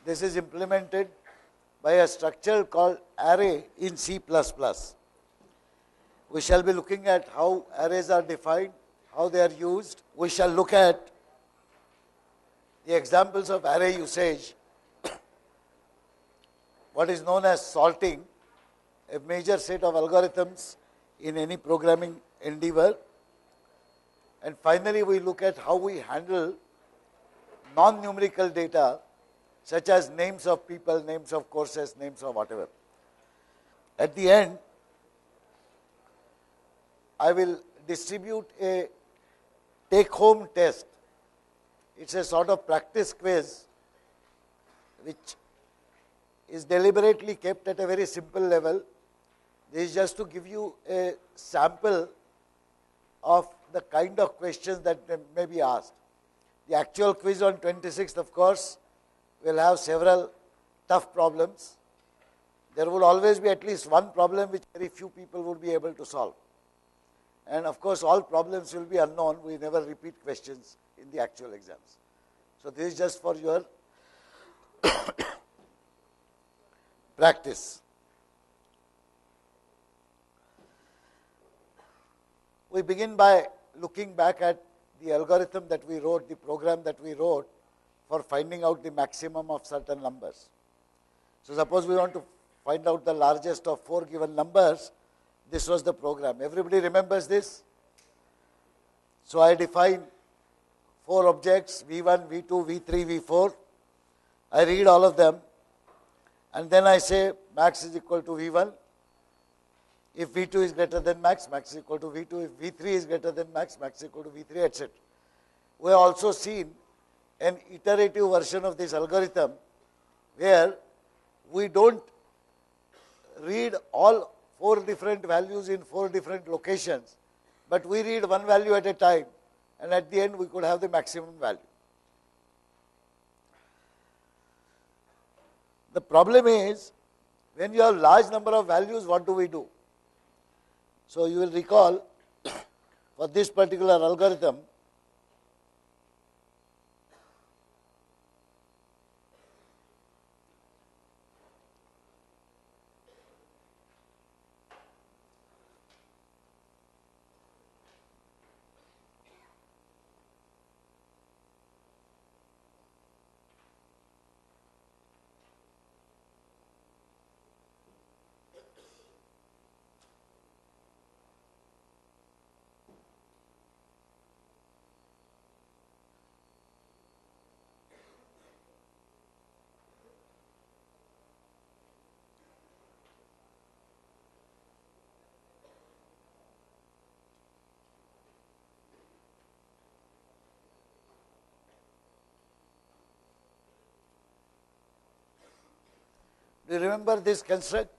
This is implemented by a structure called array in C++. We shall be looking at how arrays are defined, how they are used. We shall look at the examples of array usage, what is known as sorting, a major set of algorithms in any programming endeavor. And finally, we look at how we handle non-numerical data such as names of people, names of courses, names of whatever. At the end, I will distribute a take-home test. It's a sort of practice quiz which is deliberately kept at a very simple level. This is just to give you a sample of the kind of questions that may be asked. The actual quiz on 26th, of course, will have several tough problems. There will always be at least one problem which very few people would be able to solve. And of course, all problems will be unknown. We never repeat questions in the actual exams. So this is just for your practice. We begin by looking back at the algorithm that we wrote, the program that we wrote for finding out the maximum of certain numbers. So suppose we want to find out the largest of 4 given numbers. This was the program. Everybody remembers this? So I define 4 objects, V1, V2, V3, V4. I read all of them. And then I say max is equal to V1. If V2 is greater than max, max is equal to V2. If V3 is greater than max, max is equal to V3, etc. We have also seen an iterative version of this algorithm where we don't read all 4 different values in 4 different locations, but we read one value at a time, and at the end we could have the maximum value. The problem is, when you have large number of values, what do we do? So you will recall, for this particular algorithm, do you remember this construct?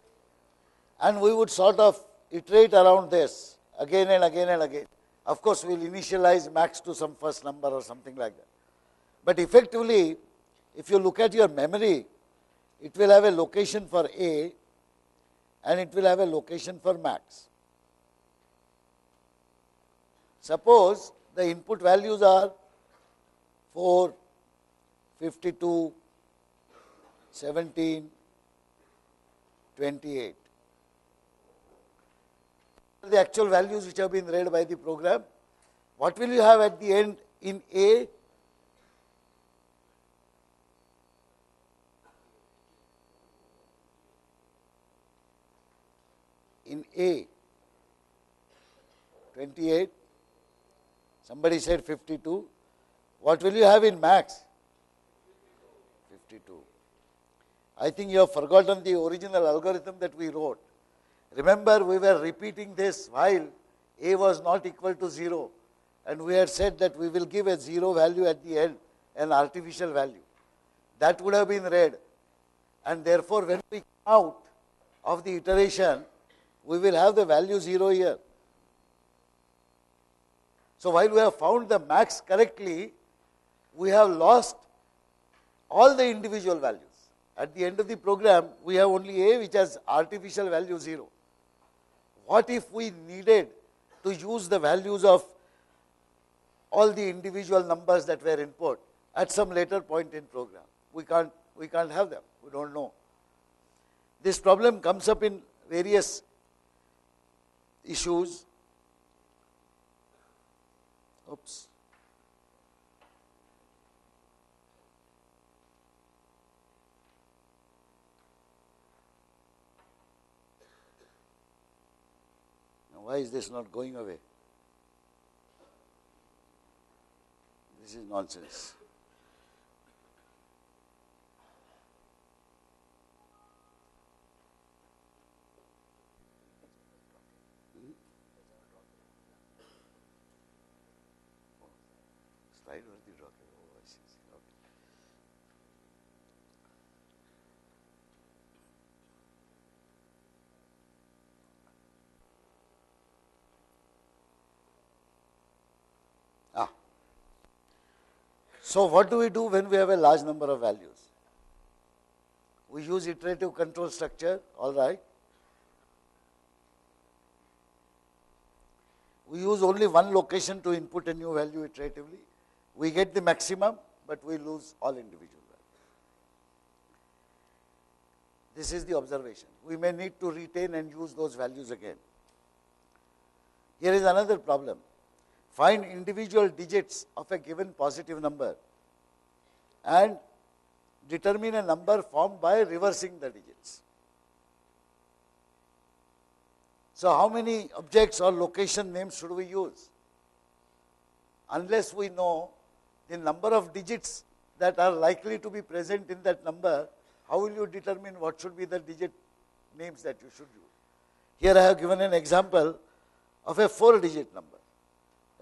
And we would sort of iterate around this again and again and again. Of course, we will initialize max to some first number or something like that. But effectively, if you look at your memory, it will have a location for A and it will have a location for max. Suppose the input values are 4, 52, 17, 28. The actual values which have been read by the program. What will you have at the end in A? In A, 28. Somebody said 52. What will you have in max? 52. I think you have forgotten the original algorithm that we wrote. Remember, we were repeating this while A was not equal to 0. And we had said that we will give a 0 value at the end, an artificial value. That would have been read. And therefore, when we come out of the iteration, we will have the value 0 here. So while we have found the max correctly, we have lost all the individual values. At the end of the program, we have only A which has artificial value 0. What if we needed to use the values of all the individual numbers that were input at some later point in program? We We can't have them. We don't know. This problem comes up in various issues. Oops. Now, why is this not going away? This is nonsense. Slide worthy rocket. Oh, I see. Okay. So what do we do when we have a large number of values? We use iterative control structure, all right. We use only one location to input a new value iteratively. We get the maximum, but we lose all individual values. This is the observation. We may need to retain and use those values again. Here is another problem. Find individual digits of a given positive number and determine a number formed by reversing the digits. So how many objects or location names should we use? Unless we know the number of digits that are likely to be present in that number, how will you determine what should be the digit names that you should use? Here I have given an example of a 4-digit number.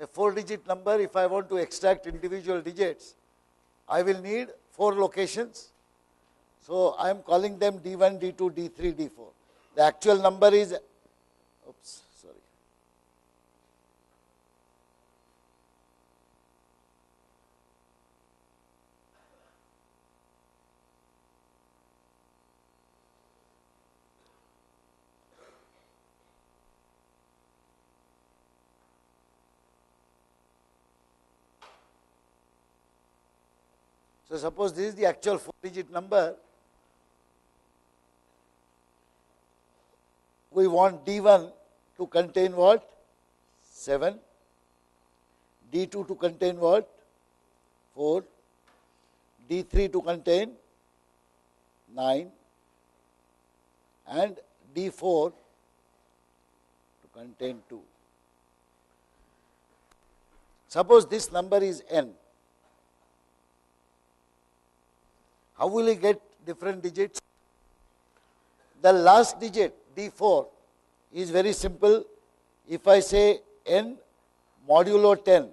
A 4-digit number, if I want to extract individual digits, I will need 4 locations. So I am calling them D1, D2, D3, D4. The actual number is, oops, sorry. So suppose this is the actual 4-digit number. We want D1 to contain what? 7. D2 to contain what? 4. D3 to contain 9. And D4 to contain 2. Suppose this number is n. How will we get different digits? The last digit, D4, is very simple. If I say n modulo 10,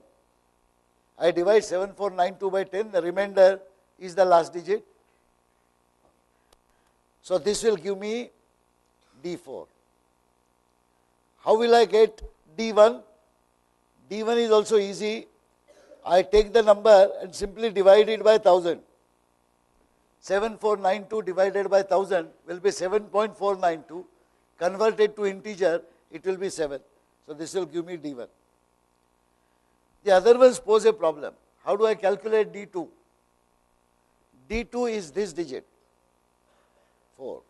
I divide 7492 by 10, the remainder is the last digit. So this will give me D4. How will I get D1? D1 is also easy. I take the number and simply divide it by 1000. 7492 divided by 1000 will be 7.492. Converted to integer, it will be 7. So this will give me D1. The other ones pose a problem. How do I calculate D2? D2 is this digit, 4.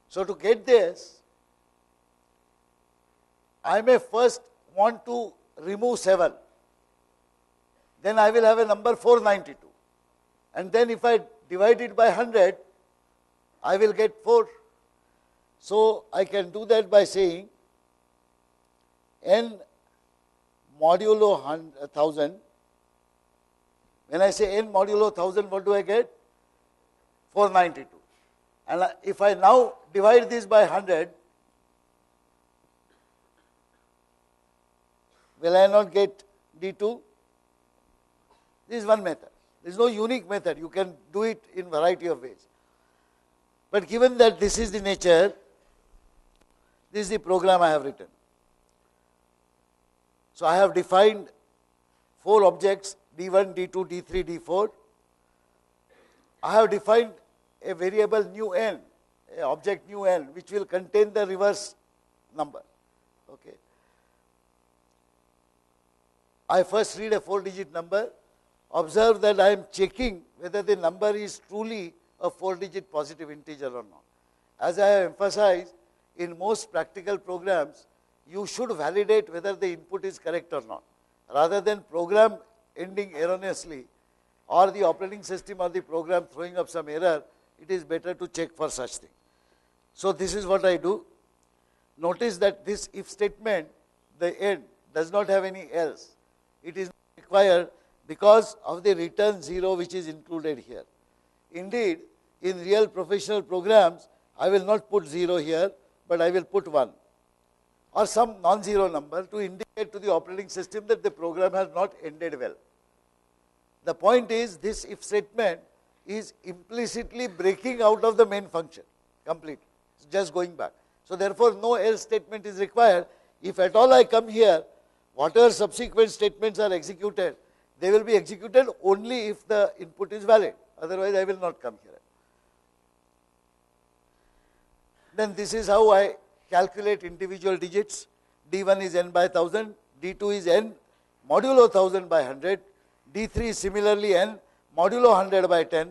So to get this, I may first want to remove 7. Then I will have a number 492. And then if I divide it by 100, I will get 4. So I can do that by saying n modulo 1000. When I say n modulo 1000, what do I get? 492. And if I now divide this by 100, will I not get D2? This is one method. There is no unique method. You can do it in variety of ways. But given that this is the nature, this is the program I have written. So I have defined 4 objects, D1, D2, D3, D4. I have defined a variable new n, a object new n, which will contain the reverse number. Okay. I first read a 4-digit number. Observe that I am checking whether the number is truly a 4-digit positive integer or not. As I have emphasized, in most practical programs, you should validate whether the input is correct or not. Rather than program ending erroneously or the operating system or the program throwing up some error, it is better to check for such thing. So this is what I do. Notice that this if statement, the end, does not have any else. It is required because of the return 0 which is included here. Indeed, in real professional programs, I will not put 0 here, but I will put 1 or some non-zero number to indicate to the operating system that the program has not ended well. The point is, this if statement is implicitly breaking out of the main function completely, just going back. So therefore, no else statement is required. If at all I come here, whatever subsequent statements are executed, they will be executed only if the input is valid. Otherwise, I will not come here. Then this is how I calculate individual digits. D1 is n by 1000, D2 is n modulo 1000 by 100, D3 is similarly n modulo 100 by 10,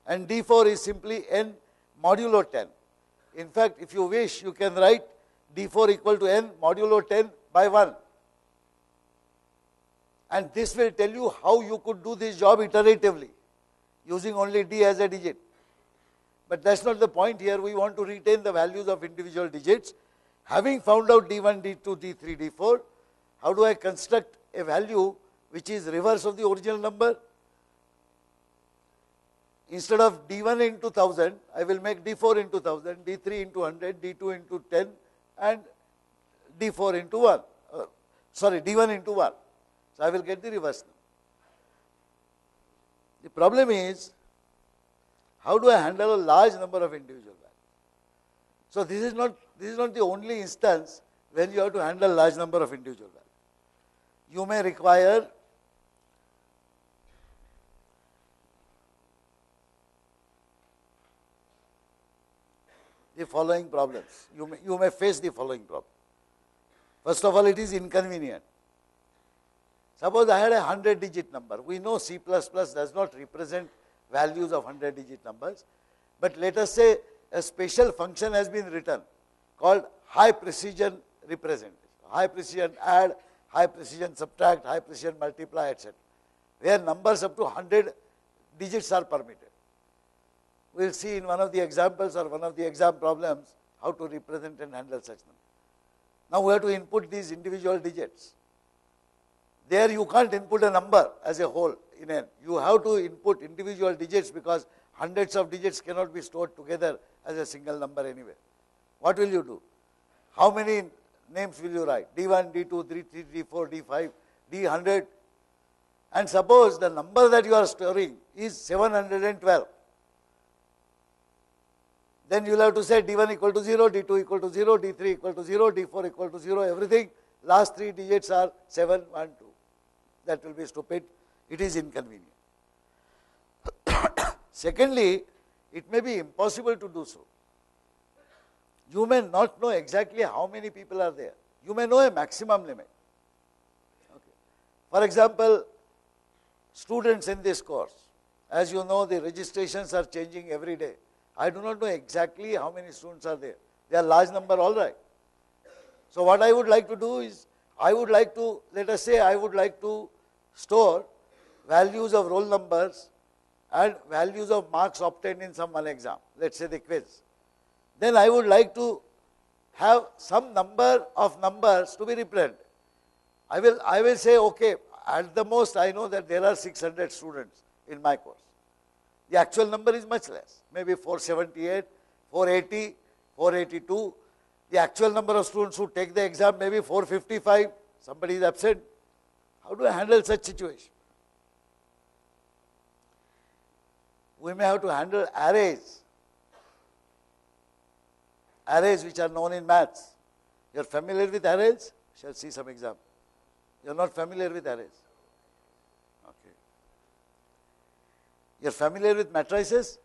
and D4 is simply n modulo 10. In fact, if you wish, you can write D4 equal to n modulo 10 by 1. And this will tell you how you could do this job iteratively, using only D as a digit. But that's not the point here. We want to retain the values of individual digits. Having found out D1, D2, D3, D4, how do I construct a value which is reverse of the original number? Instead of D1 into 1000, I will make D4 into 1000, D3 into 100, D2 into 10, and D4 into 1. D1 into 1. So I will get the reverse number. The problem is, how do I handle a large number of individual values? So this is not the only instance when you have to handle large number of individual values. You may require the following problems. You may face the following problem. First of all, it is inconvenient. Suppose I had a 100-digit number. We know C++ does not represent values of 100-digit numbers, but let us say a special function has been written called high precision representation, high precision add, high precision subtract, high precision multiply, etc., where numbers up to 100 digits are permitted. We will see in one of the examples or one of the exam problems how to represent and handle such numbers. Now we have to input these individual digits. There you can't input a number as a whole in n. You have to input individual digits because hundreds of digits cannot be stored together as a single number anyway. What will you do? How many names will you write? D1, D2, D3, D4, D5, D100. And suppose the number that you are storing is 712. Then you will have to say D1 equal to 0, D2 equal to 0, D3 equal to 0, D4 equal to 0, everything. Last 3 digits are 7, 1, 2. That will be stupid. It is inconvenient. Secondly, it may be impossible to do so. You may not know exactly how many people are there. You may know a maximum limit. Okay. For example, students in this course, as you know, the registrations are changing every day. I do not know exactly how many students are there. They are large number, all right. So what I would like to do is, I would like to, let us say I would like to store values of roll numbers and values of marks obtained in some one exam, let us say the quiz. Then I would like to have some number of numbers to be represented. I will say, okay, at the most I know that there are 600 students in my course. The actual number is much less, maybe 478, 480, 482. The actual number of students who take the exam may be 455, somebody is absent. How do I handle such situation? We may have to handle arrays. Arrays which are known in maths. You are familiar with arrays? Shall see some example. You are not familiar with arrays? Okay. You are familiar with matrices?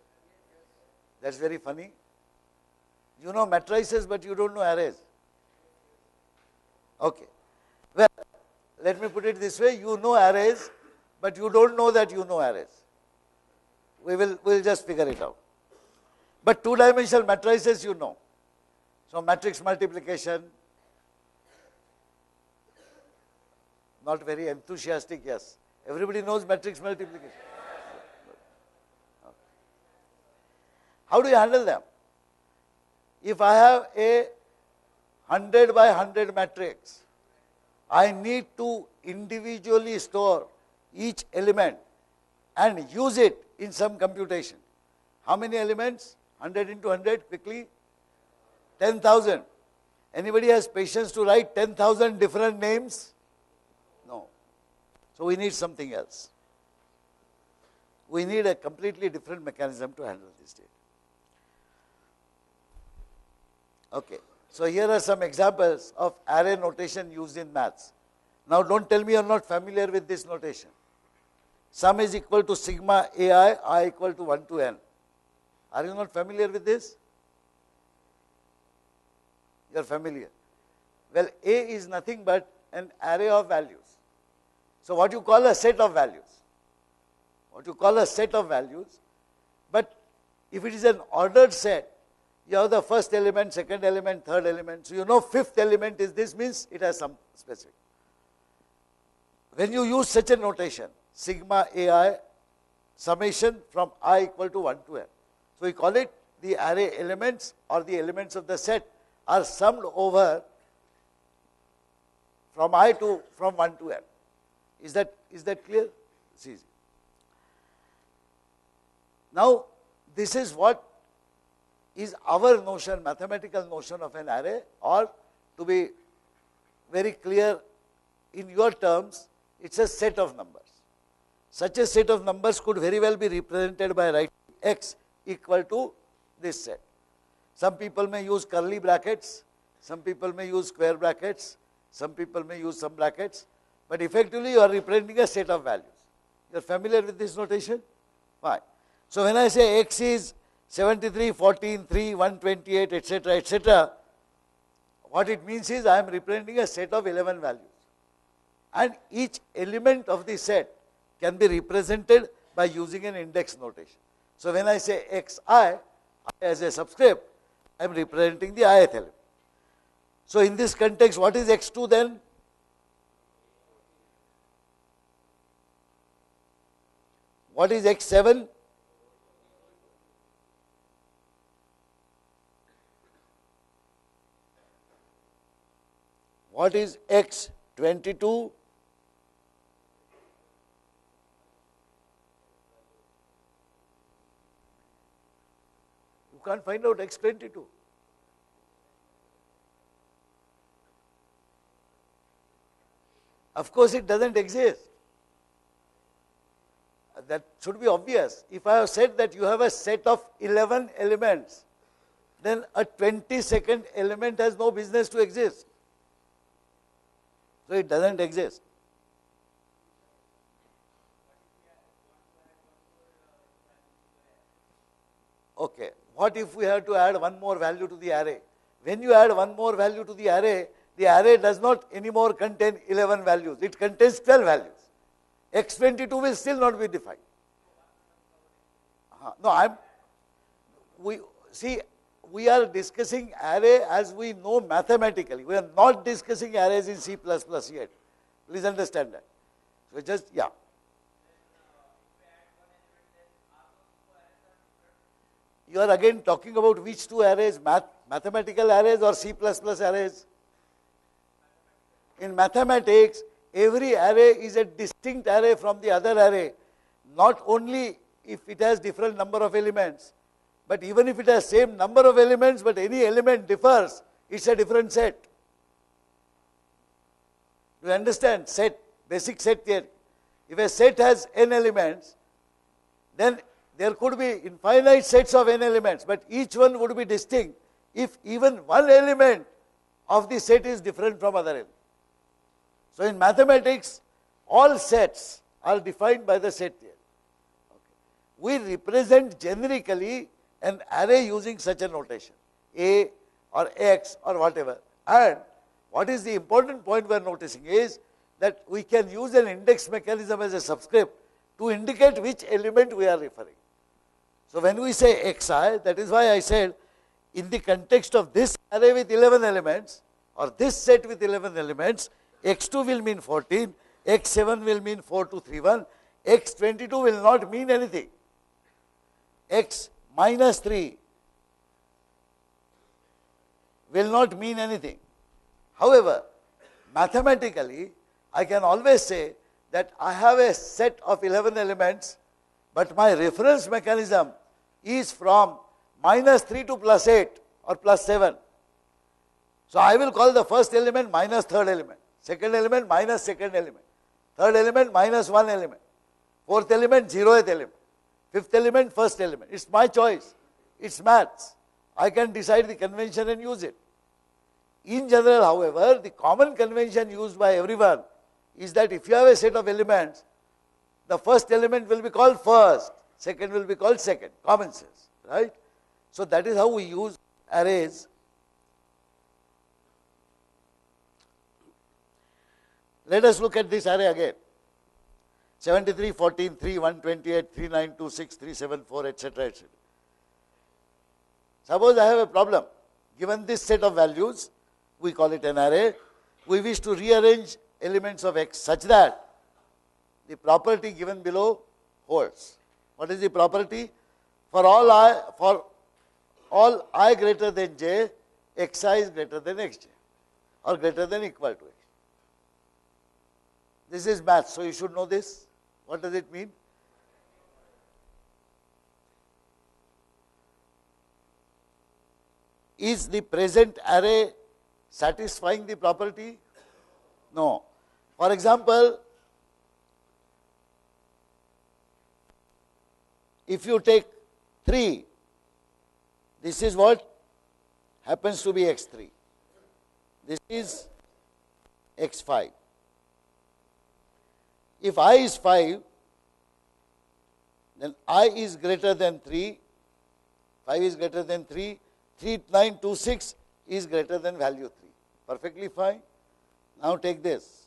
That's very funny. You know matrices, but you don't know arrays. Okay. Well, let me put it this way. You know arrays, but you don't know that you know arrays. We'll just figure it out. But two-dimensional matrices you know. So matrix multiplication, not very enthusiastic, yes. Everybody knows matrix multiplication. How do you handle them? If I have a 100 by 100 matrix, I need to individually store each element and use it in some computation. How many elements? 100 into 100, quickly? 10,000. Anybody has patience to write 10,000 different names? No. So we need something else. We need a completely different mechanism to handle this data. Okay. So here are some examples of array notation used in maths. Now don't tell me you are not familiar with this notation. Sum is equal to sigma ai, I equal to 1 to n. Are you not familiar with this? You are familiar. Well, A is nothing but an array of values. So what you call a set of values. What you call a set of values. But if it is an ordered set, you have the first element, second element, third element. So you know fifth element is this, means it has some specific. When you use such a notation, sigma ai summation from I equal to 1 to n. So we call it the array elements or the elements of the set are summed over from 1 to n. Is that clear? It's easy. Now this is what is our notion, mathematical notion of an array, or to be very clear in your terms, it's a set of numbers. Such a set of numbers could very well be represented by writing x equal to this set. Some people may use curly brackets, some people may use square brackets, some people may use some brackets, but effectively you are representing a set of values. You are familiar with this notation? Fine. So when I say x is 73, 14, 3, 128, etc., etc., what it means is I am representing a set of 11 values. And each element of the set can be represented by using an index notation. So when I say xi as a subscript, I am representing the ith element. So in this context, what is x2 then? What is x7? What is x22? You can't find out x22. Of course, it doesn't exist. That should be obvious. If I have said that you have a set of 11 elements, then a 22nd element has no business to exist. So it doesn't exist. Okay. What if we have to add one more value to the array? When you add one more value to the array does not anymore contain 11 values. It contains 12 values. X22 will still not be defined. No, we are discussing array as we know mathematically. We are not discussing arrays in C++ yet. Please understand that. So just, yeah. You are again talking about which two arrays, mathematical arrays or C++ arrays? In mathematics, every array is a distinct array from the other array, not only if it has different number of elements, but even if it has same number of elements, but any element differs, it's a different set. You understand? Set, basic set theory. If a set has n elements, then there could be infinite sets of n elements, but each one would be distinct if even one element of the set is different from other elements. So in mathematics, all sets are defined by the set theory. Okay. We represent generically an array using such a notation, A or X or whatever. And what is the important point we are noticing is that we can use an index mechanism as a subscript to indicate which element we are referring. So when we say xi, that is why I said in the context of this array with 11 elements or this set with 11 elements, x2 will mean 14, x7 will mean 4231, x22 will not mean anything, x minus 3 will not mean anything. However, mathematically, I can always say that I have a set of 11 elements, but my reference mechanism is from minus 3 to plus 8 or plus 7. So I will call the first element minus third element, second element minus second element, third element minus one element, fourth element zeroth element, fifth element first element. It's my choice. It's maths. I can decide the convention and use it. In general, however, the common convention used by everyone is that if you have a set of elements, the first element will be called first, second will be called second. Common sense, right? So that is how we use arrays. Let us look at this array again. 73, 14, 3, 128, 3, 9, 2, 6, 3, 7, 4, etc., etc. Suppose I have a problem. Given this set of values, we call it an array. We wish to rearrange elements of x such that the property given below holds. What is the property? For all I greater than j, xi is greater than xj or greater than equal to x. This is math, so you should know this. What does it mean? Is the present array satisfying the property? No. For example, if you take 3, this is what happens to be x3. This is x5. If I is 5, then I is greater than 3, 5 is greater than 3, 3, 9, 2, 6 is greater than value 3. Perfectly fine. Now take this.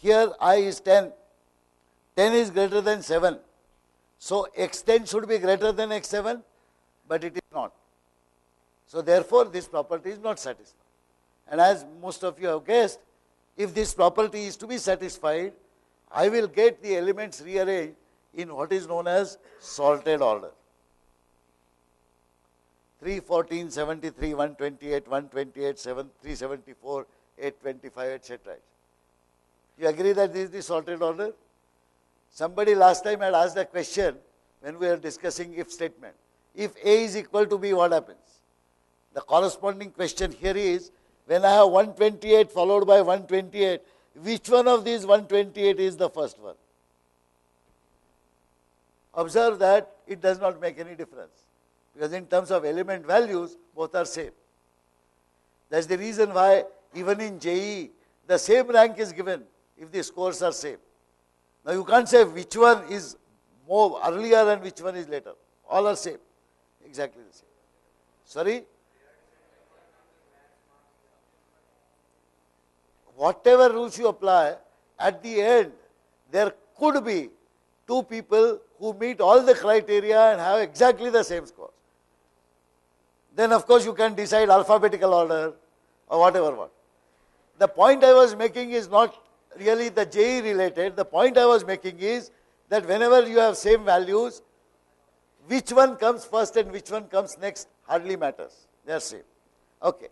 Here I is 10. 10 is greater than 7. So x10 should be greater than x7, but it is not. So therefore, this property is not satisfied. And as most of you have guessed, if this property is to be satisfied, I will get the elements rearranged in what is known as sorted order. 3, 14, 73, 128, 128, 7, 374, 825, etc. You agree that this is the sorted order? Somebody last time had asked a question when we were discussing if statement. If A is equal to B, what happens? The corresponding question here is, when I have 128 followed by 128, which one of these 128 is the first one? Observe that it does not make any difference, because in terms of element values, both are same. That's the reason why even in JEE, the same rank is given if the scores are same. Now you can't say which one is more earlier and which one is later. All are same, exactly the same. Sorry? Whatever rules you apply, at the end, there could be two people who meet all the criteria and have exactly the same scores. Then of course you can decide alphabetical order or whatever one. The point I was making is not really the JEE related. The point I was making is that whenever you have same values, which one comes first and which one comes next hardly matters. They are same. Okay.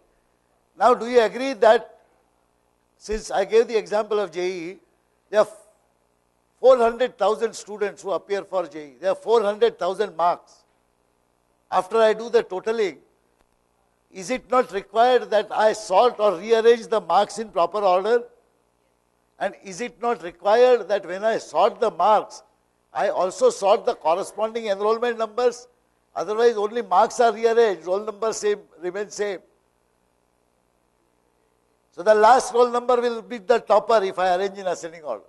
Now do you agree that since I gave the example of JEE, there are 400,000 students who appear for JEE. There are 400,000 marks. After I do the totaling, is it not required that I sort or rearrange the marks in proper order? And is it not required that when I sort the marks, I also sort the corresponding enrollment numbers? Otherwise, only marks are rearranged, roll number same, remain same. So the last roll number will be the topper if I arrange in ascending order,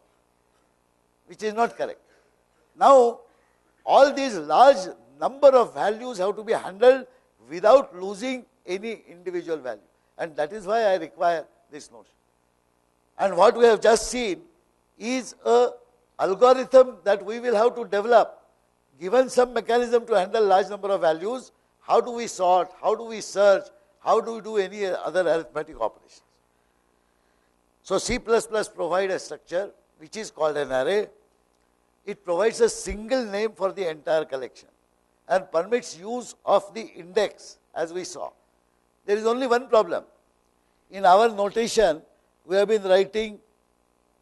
which is not correct. Now, all these large number of values have to be handled without losing any individual value. And that is why I require this notion. And what we have just seen is a algorithm that we will have to develop. Given some mechanism to handle large number of values, how do we sort, how do we search, how do we do any other arithmetic operations. So C++ provides a structure which is called an array. It provides a single name for the entire collection and permits use of the index, as we saw. There is only one problem. In our notation, we have been writing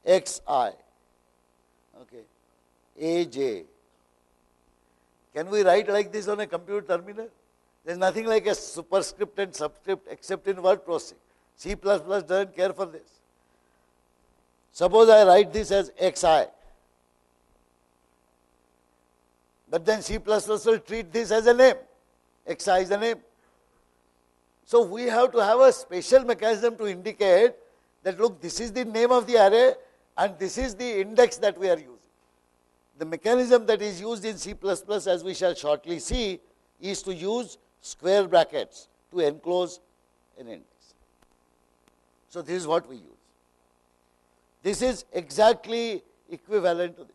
xi, okay, aj. Can we write like this on a computer terminal? There is nothing like a superscript and subscript except in word processing. C++ doesn't care for this. Suppose I write this as xi. But then C++ will treat this as a name. Xi is a name. So we have to have a special mechanism to indicate that, look, this is the name of the array and this is the index that we are using. The mechanism that is used in C++, as we shall shortly see, is to use square brackets to enclose an index. So this is what we use. This is exactly equivalent to this,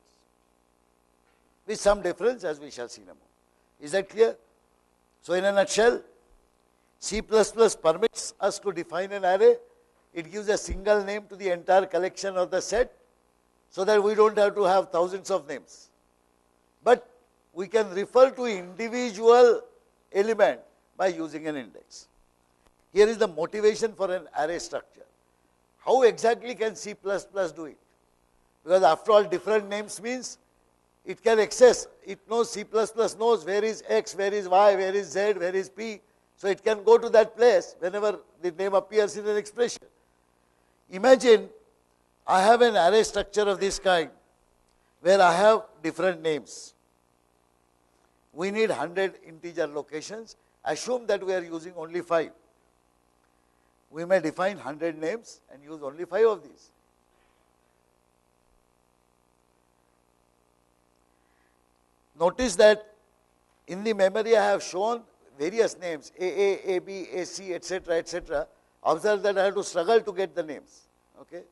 with some difference, as we shall see in a moment. Is that clear? So in a nutshell, C++ permits us to define an array. It gives a single name to the entire collection or the set, so that we don't have to have thousands of names. But we can refer to individual element by using an index. Here is the motivation for an array structure. How exactly can C++ do it? Because after all, different names means it can access, it knows, C++ knows where is X, where is Y, where is Z, where is P. So it can go to that place whenever the name appears in an expression. Imagine I have an array structure of this kind where I have different names. We need 100 integer locations. Assume that we are using only 5. We may define 100 names and use only 5 of these. Notice that in the memory I have shown various names, AA, AB, AC, etc., etc. Observe that I have to struggle to get the names. Okay?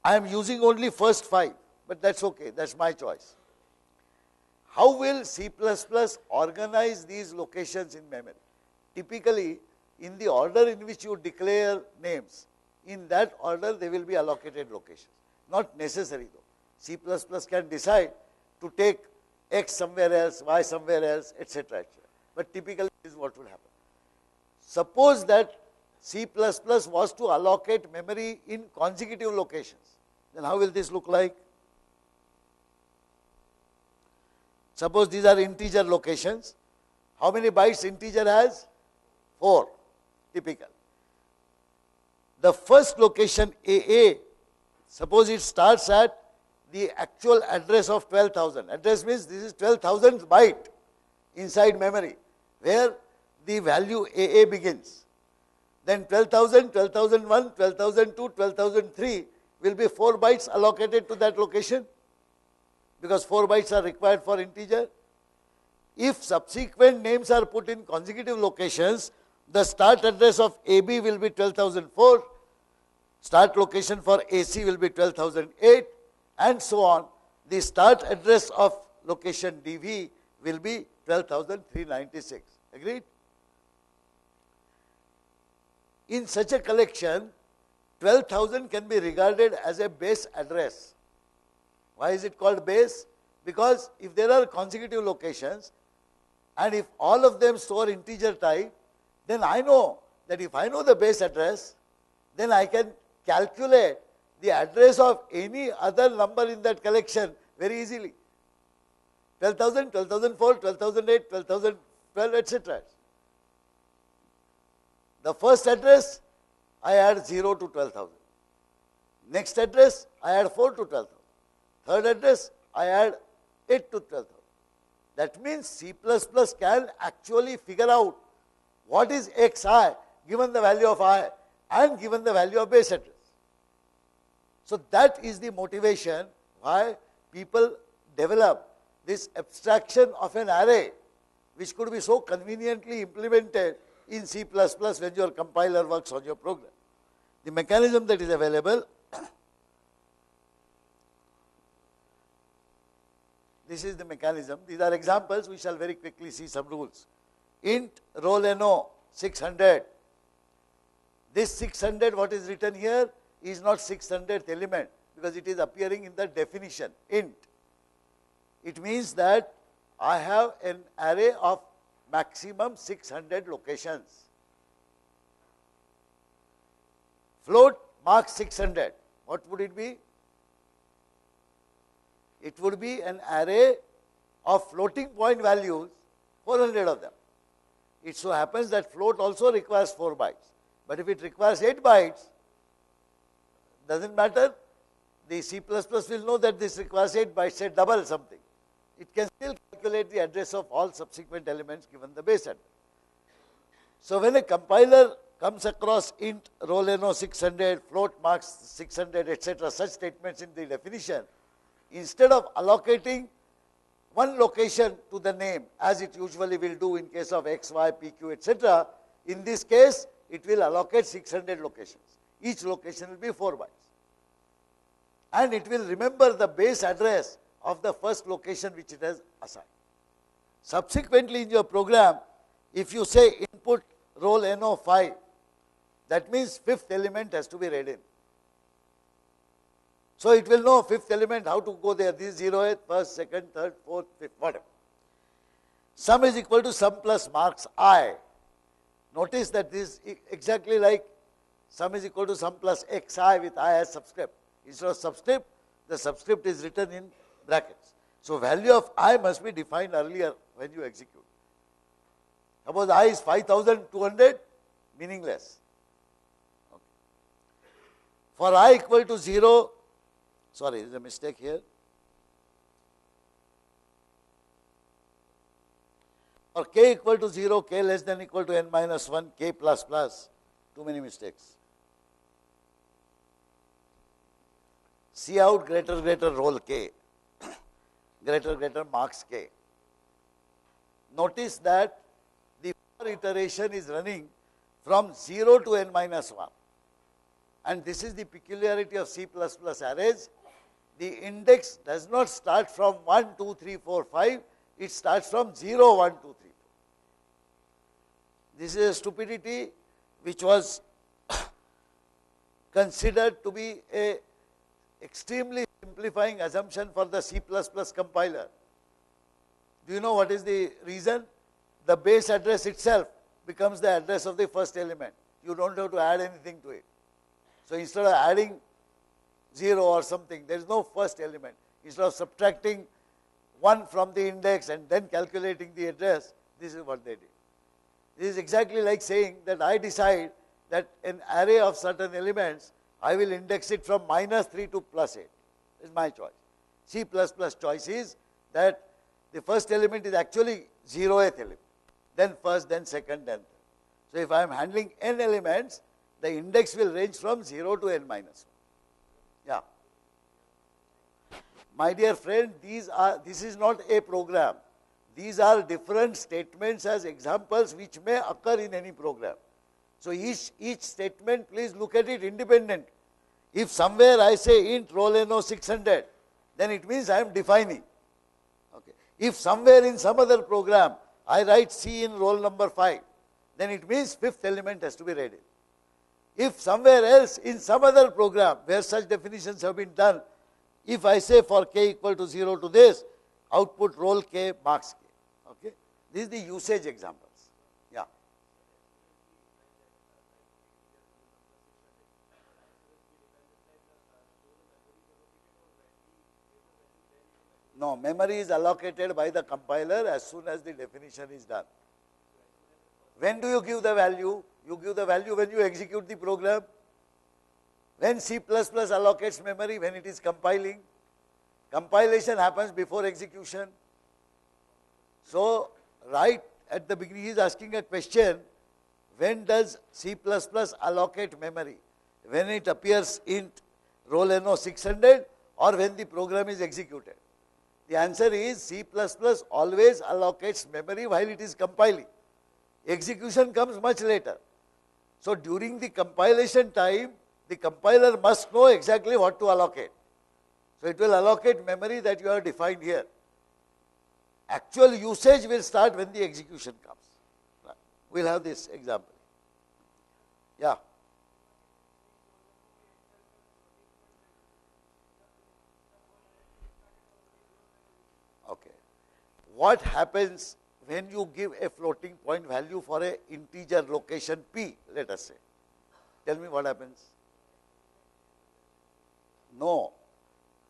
I am using only first 5, but that's okay, that's my choice. How will C++ organize these locations in memory? Typically, in the order in which you declare names, in that order they will be allocated locations. Not necessary though. C++ can decide to take X somewhere else, Y somewhere else, etc., etc. But typically this is what will happen. Suppose that C++ was to allocate memory in consecutive locations. Then how will this look like? Suppose these are integer locations. How many bytes integer has? 4, typical. The first location AA, suppose it starts at the actual address of 12,000. Address means this is 12,000th byte inside memory, where the value AA begins. Then 12,000, 12,001, 12,002, 12,003 will be 4 bytes allocated to that location, because 4 bytes are required for integer. If subsequent names are put in consecutive locations, the start address of AB will be 12,004, start location for AC will be 12,008, and so on. The start address of location DV will be 12,396. Agreed? In such a collection, 12,000 can be regarded as a base address. Why is it called base? Because if there are consecutive locations and if all of them store integer type, then I know that if I know the base address, then I can calculate the address of any other number in that collection very easily. 12,000, 12,004, 12,008, 12,012, etc. The first address, I add 0 to 12,000. Next address, I add 4 to 12,000. Third address, I add 8 to 12,000. That means C++ can actually figure out what is xi given the value of I and given the value of base address. So that is the motivation why people develop this abstraction of an array, which could be so conveniently implemented in C++ when your compiler works on your program. The mechanism that is available, this is the mechanism. These are examples. We shall very quickly see some rules. Int roll no 600. This 600, what is written here, is not 600th element, because it is appearing in the definition, int. It means that I have an array of maximum 600 locations. Float marks 600. What would it be? It would be an array of floating point values, 400 of them. It so happens that float also requires 4 bytes. But if it requires 8 bytes, doesn't matter. The C++ will know that this requires 8 bytes, say double something. It can still calculate the address of all subsequent elements given the base address. So when a compiler comes across int roll no 600, float marks 600, etc., such statements in the definition, instead of allocating one location to the name, as it usually will do in case of X, Y, PQ, etc., in this case, it will allocate 600 locations. Each location will be 4 bytes. And it will remember the base address of the first location which it has assigned. Subsequently in your program, if you say input roll no 5, that means 5th element has to be read in. So it will know 5th element how to go there. This is 0th, 1st, 2nd, 3rd, 4th, 5th, whatever. Sum is equal to sum plus marks I. Notice that this is exactly like sum is equal to sum plus xi with I as subscript. Instead of subscript, the subscript is written in brackets. So value of I must be defined earlier when you execute. Suppose I is 5200, meaningless. Okay. For I equal to 0, sorry, there is a mistake here. For k equal to 0, k less than equal to n minus 1, k plus plus, too many mistakes. See out greater roll k, greater marks k. Notice that the iteration is running from 0 to n minus 1. And this is the peculiarity of C++ arrays. The index does not start from 1, 2, 3, 4, 5. It starts from 0, 1, 2, 3, 4. This is a stupidity which was considered to be a extremely simplifying assumption for the C++ compiler. Do you know what is the reason? The base address itself becomes the address of the first element. You don't have to add anything to it. So instead of adding 0 or something, there is no first element. Instead of subtracting 1 from the index and then calculating the address, this is what they did. This is exactly like saying that I decide that an array of certain elements, I will index it from -3 to +8. It's my choice. C++ choice is that the first element is actually 0th element, then first, then second, then third. So if I am handling n elements, the index will range from 0 to n minus 1. Yeah. My dear friend, this is not a program. These are different statements as examples which may occur in any program. So each statement, please look at it independent. If somewhere I say int roll no 600, then it means I am defining. Okay. If somewhere in some other program I write C in roll number 5, then it means 5th element has to be read in. If somewhere else in some other program where such definitions have been done, if I say for k equal to 0 to this, output roll k marks k. Okay. This is the usage examples. Yeah. No, memory is allocated by the compiler as soon as the definition is done. When do you give the value? You give the value when you execute the program. When C++ allocates memory, when it is compiling. Compilation happens before execution. So, right at the beginning, he is asking a question, when does C++ allocate memory? When it appears int roll no 600 or when the program is executed? The answer is C++ always allocates memory while it is compiling. Execution comes much later. So during the compilation time, the compiler must know exactly what to allocate. So it will allocate memory that you have defined here. Actual usage will start when the execution comes. We'll have this example. Yeah. Okay. What happens when you give a floating point value for an integer location P, let us say? Tell me what happens. No,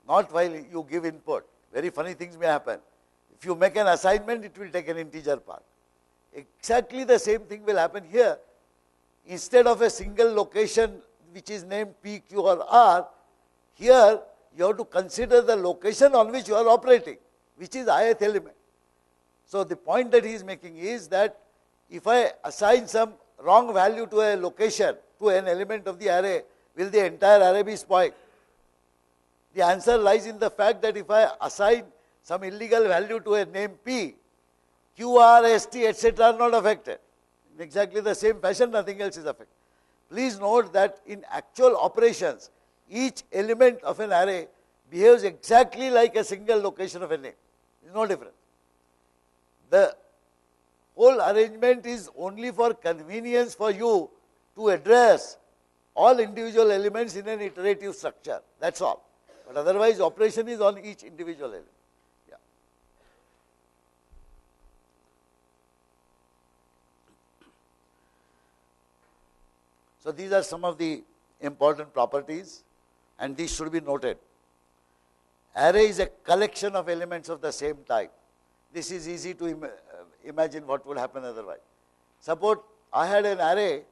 not while you give input. Very funny things may happen. If you make an assignment, it will take an integer part. Exactly the same thing will happen here. Instead of a single location which is named P, Q or R, here you have to consider the location on which you are operating, which is ith element. So the point that he is making is that if I assign some wrong value to a location, to an element of the array, will the entire array be spoiled? The answer lies in the fact that if I assign some illegal value to a name P, Q, R, S, T, etc. are not affected. In exactly the same fashion, nothing else is affected. Please note that in actual operations, each element of an array behaves exactly like a single location of a name. There is no difference. The whole arrangement is only for convenience for you to address all individual elements in an iterative structure. That's all. But otherwise, operation is on each individual element. Yeah. So these are some of the important properties, and these should be noted. Array is a collection of elements of the same type. This is easy to imagine what would happen otherwise. Suppose I had an array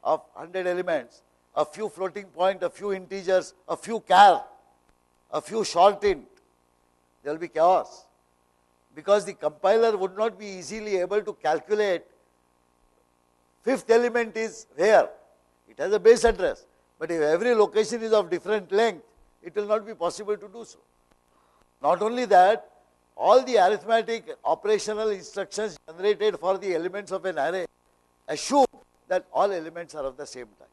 of 100 elements, a few floating point, a few integers, a few char, a few short int. There will be chaos, because the compiler would not be easily able to calculate fifth element is where. It has a base address, but if every location is of different length, it will not be possible to do so. Not only that, all the arithmetic operational instructions generated for the elements of an array assume that all elements are of the same type.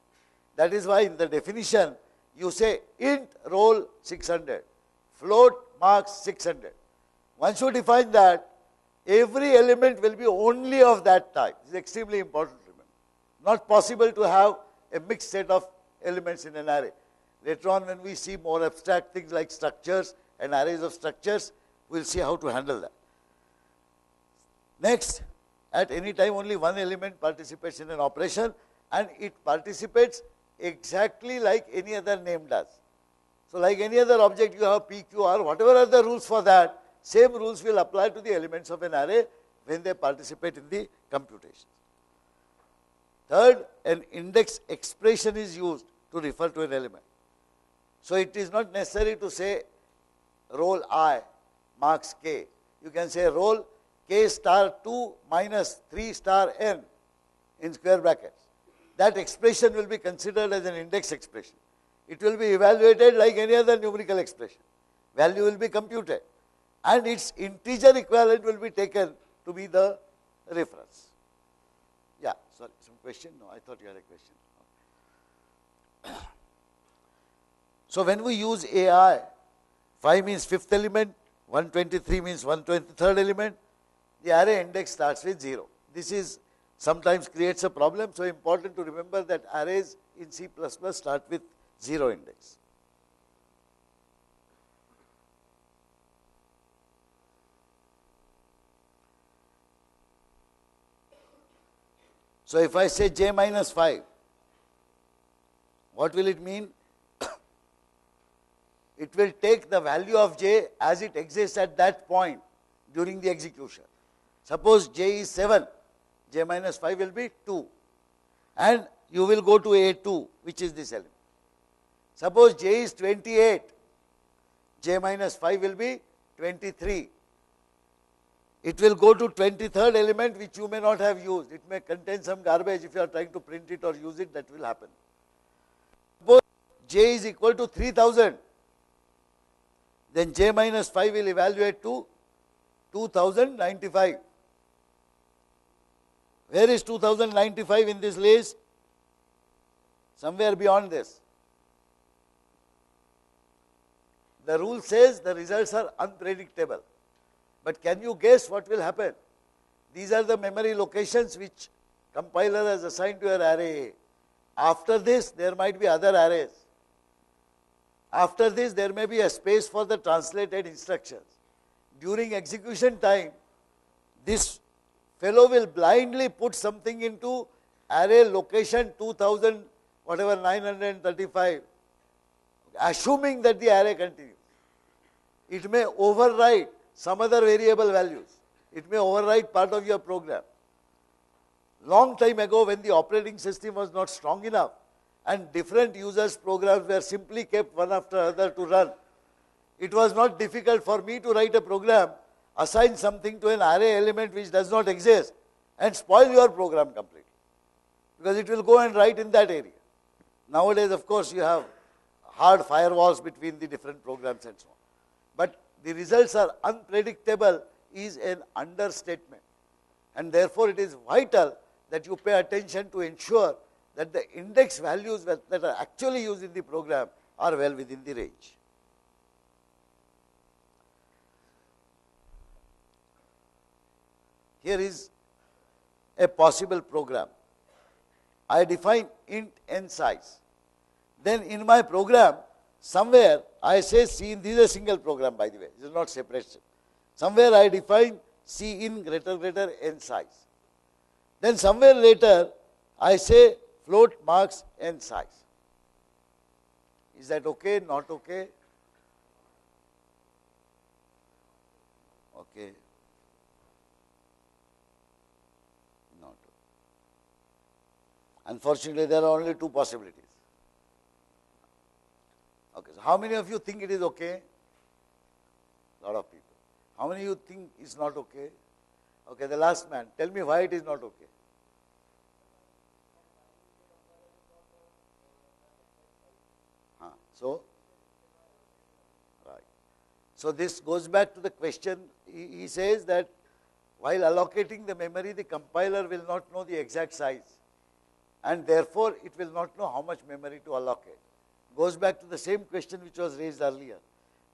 That is why in the definition you say int roll 600, float marks 600. Once you define that, every element will be only of that type. It is extremely important to remember. Not possible to have a mixed set of elements in an array. Later on, when we see more abstract things like structures and arrays of structures, we will see how to handle that. Next, at any time only one element participates in an operation, and it participates exactly like any other name does. So like any other object, you have P, Q, R, whatever are the rules for that, same rules will apply to the elements of an array when they participate in the computation. Third, an index expression is used to refer to an element. So it is not necessary to say roll I marks K. You can say roll K star 2 minus 3 star n in square brackets. That expression will be considered as an index expression. It will be evaluated like any other numerical expression. Value will be computed, and its integer equivalent will be taken to be the reference. Yeah, sorry, some question? No, I thought you had a question. So when we use AI, 5 means fifth element, 123 means 123rd element, the array index starts with 0. This is sometimes creates a problem, so important to remember that arrays in C++ start with 0 index. So if I say j minus 5, what will it mean? It will take the value of j as it exists at that point during the execution. Suppose j is 7, j minus 5 will be 2, and you will go to A2, which is this element. Suppose j is 28, j minus 5 will be 23. It will go to 23rd element, which you may not have used. It may contain some garbage. If you are trying to print it or use it, that will happen. Suppose j is equal to 3000. then j minus 5 will evaluate to 2095. Where is 2095 in this list? Somewhere beyond this. The rule says the results are unpredictable. But can you guess what will happen? These are the memory locations which compiler has assigned to your array. After this, there might be other arrays. After this, there may be a space for the translated instructions. During execution time, this fellow will blindly put something into array location 2000, whatever 935, assuming that the array continues. It may override some other variable values. It may override part of your program. Long time ago, when the operating system was not strong enough and different users' programs were simply kept one after another to run, it was not difficult for me to write a program, assign something to an array element which does not exist, and spoil your program completely, because it will go and write in that area. Nowadays, of course, you have hard firewalls between the different programs and so on. But the results are unpredictable is an understatement, and therefore it is vital that you pay attention to ensure that the index values that are actually used in the program are well within the range. Here is a possible program. I define int n size. Then in my program, somewhere I say C in, this is a single program by the way, this is not separate. Somewhere I define C in greater n size. Then somewhere later I say float marks n size. Is that okay? Not okay? Okay. Not okay. Unfortunately, there are only two possibilities. Okay, so how many of you think it is okay? A lot of people. How many of you think it's not okay? Okay, the last man, tell me why it is not okay. So, right. So this goes back to the question, he says that while allocating the memory, the compiler will not know the exact size, and therefore it will not know how much memory to allocate. Goes back to the same question which was raised earlier.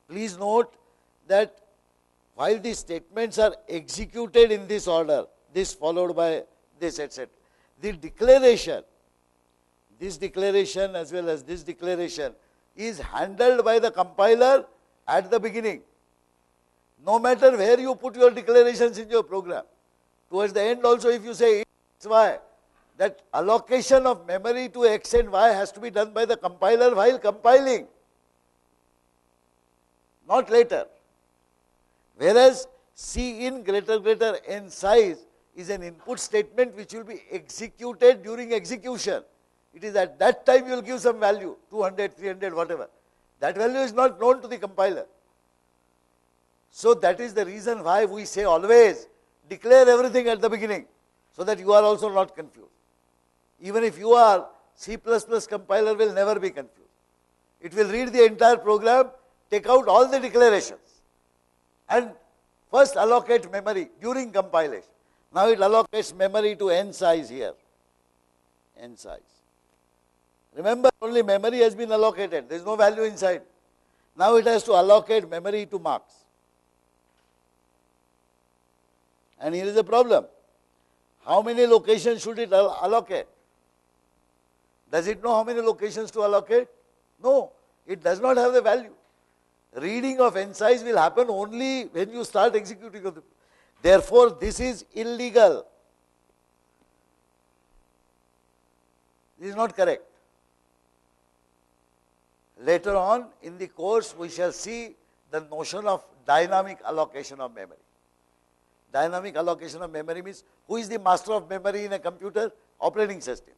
Please note that while these statements are executed in this order, this followed by this, etc., the declaration, this declaration as well as this declaration is handled by the compiler at the beginning. No matter where you put your declarations in your program, towards the end also if you say x, y, that allocation of memory to x and y has to be done by the compiler while compiling, not later. Whereas C in greater n size is an input statement which will be executed during execution. It is at that time you will give some value, 200, 300, whatever. That value is not known to the compiler. So that is the reason why we say always declare everything at the beginning, so that you are also not confused. Even if you are, C++ compiler will never be confused. It will read the entire program, take out all the declarations, and first allocate memory during compilation. Now it allocates memory to n size here, n size. Remember, only memory has been allocated, there is no value inside. Now it has to allocate memory to marks. And here is the problem. How many locations should it allocate? Does it know how many locations to allocate? No, it does not have the value. Reading of n size will happen only when you start executing. Therefore, this is illegal. This is not correct. Later on in the course, we shall see the notion of dynamic allocation of memory. Dynamic allocation of memory means, who is the master of memory in a computer? Operating system.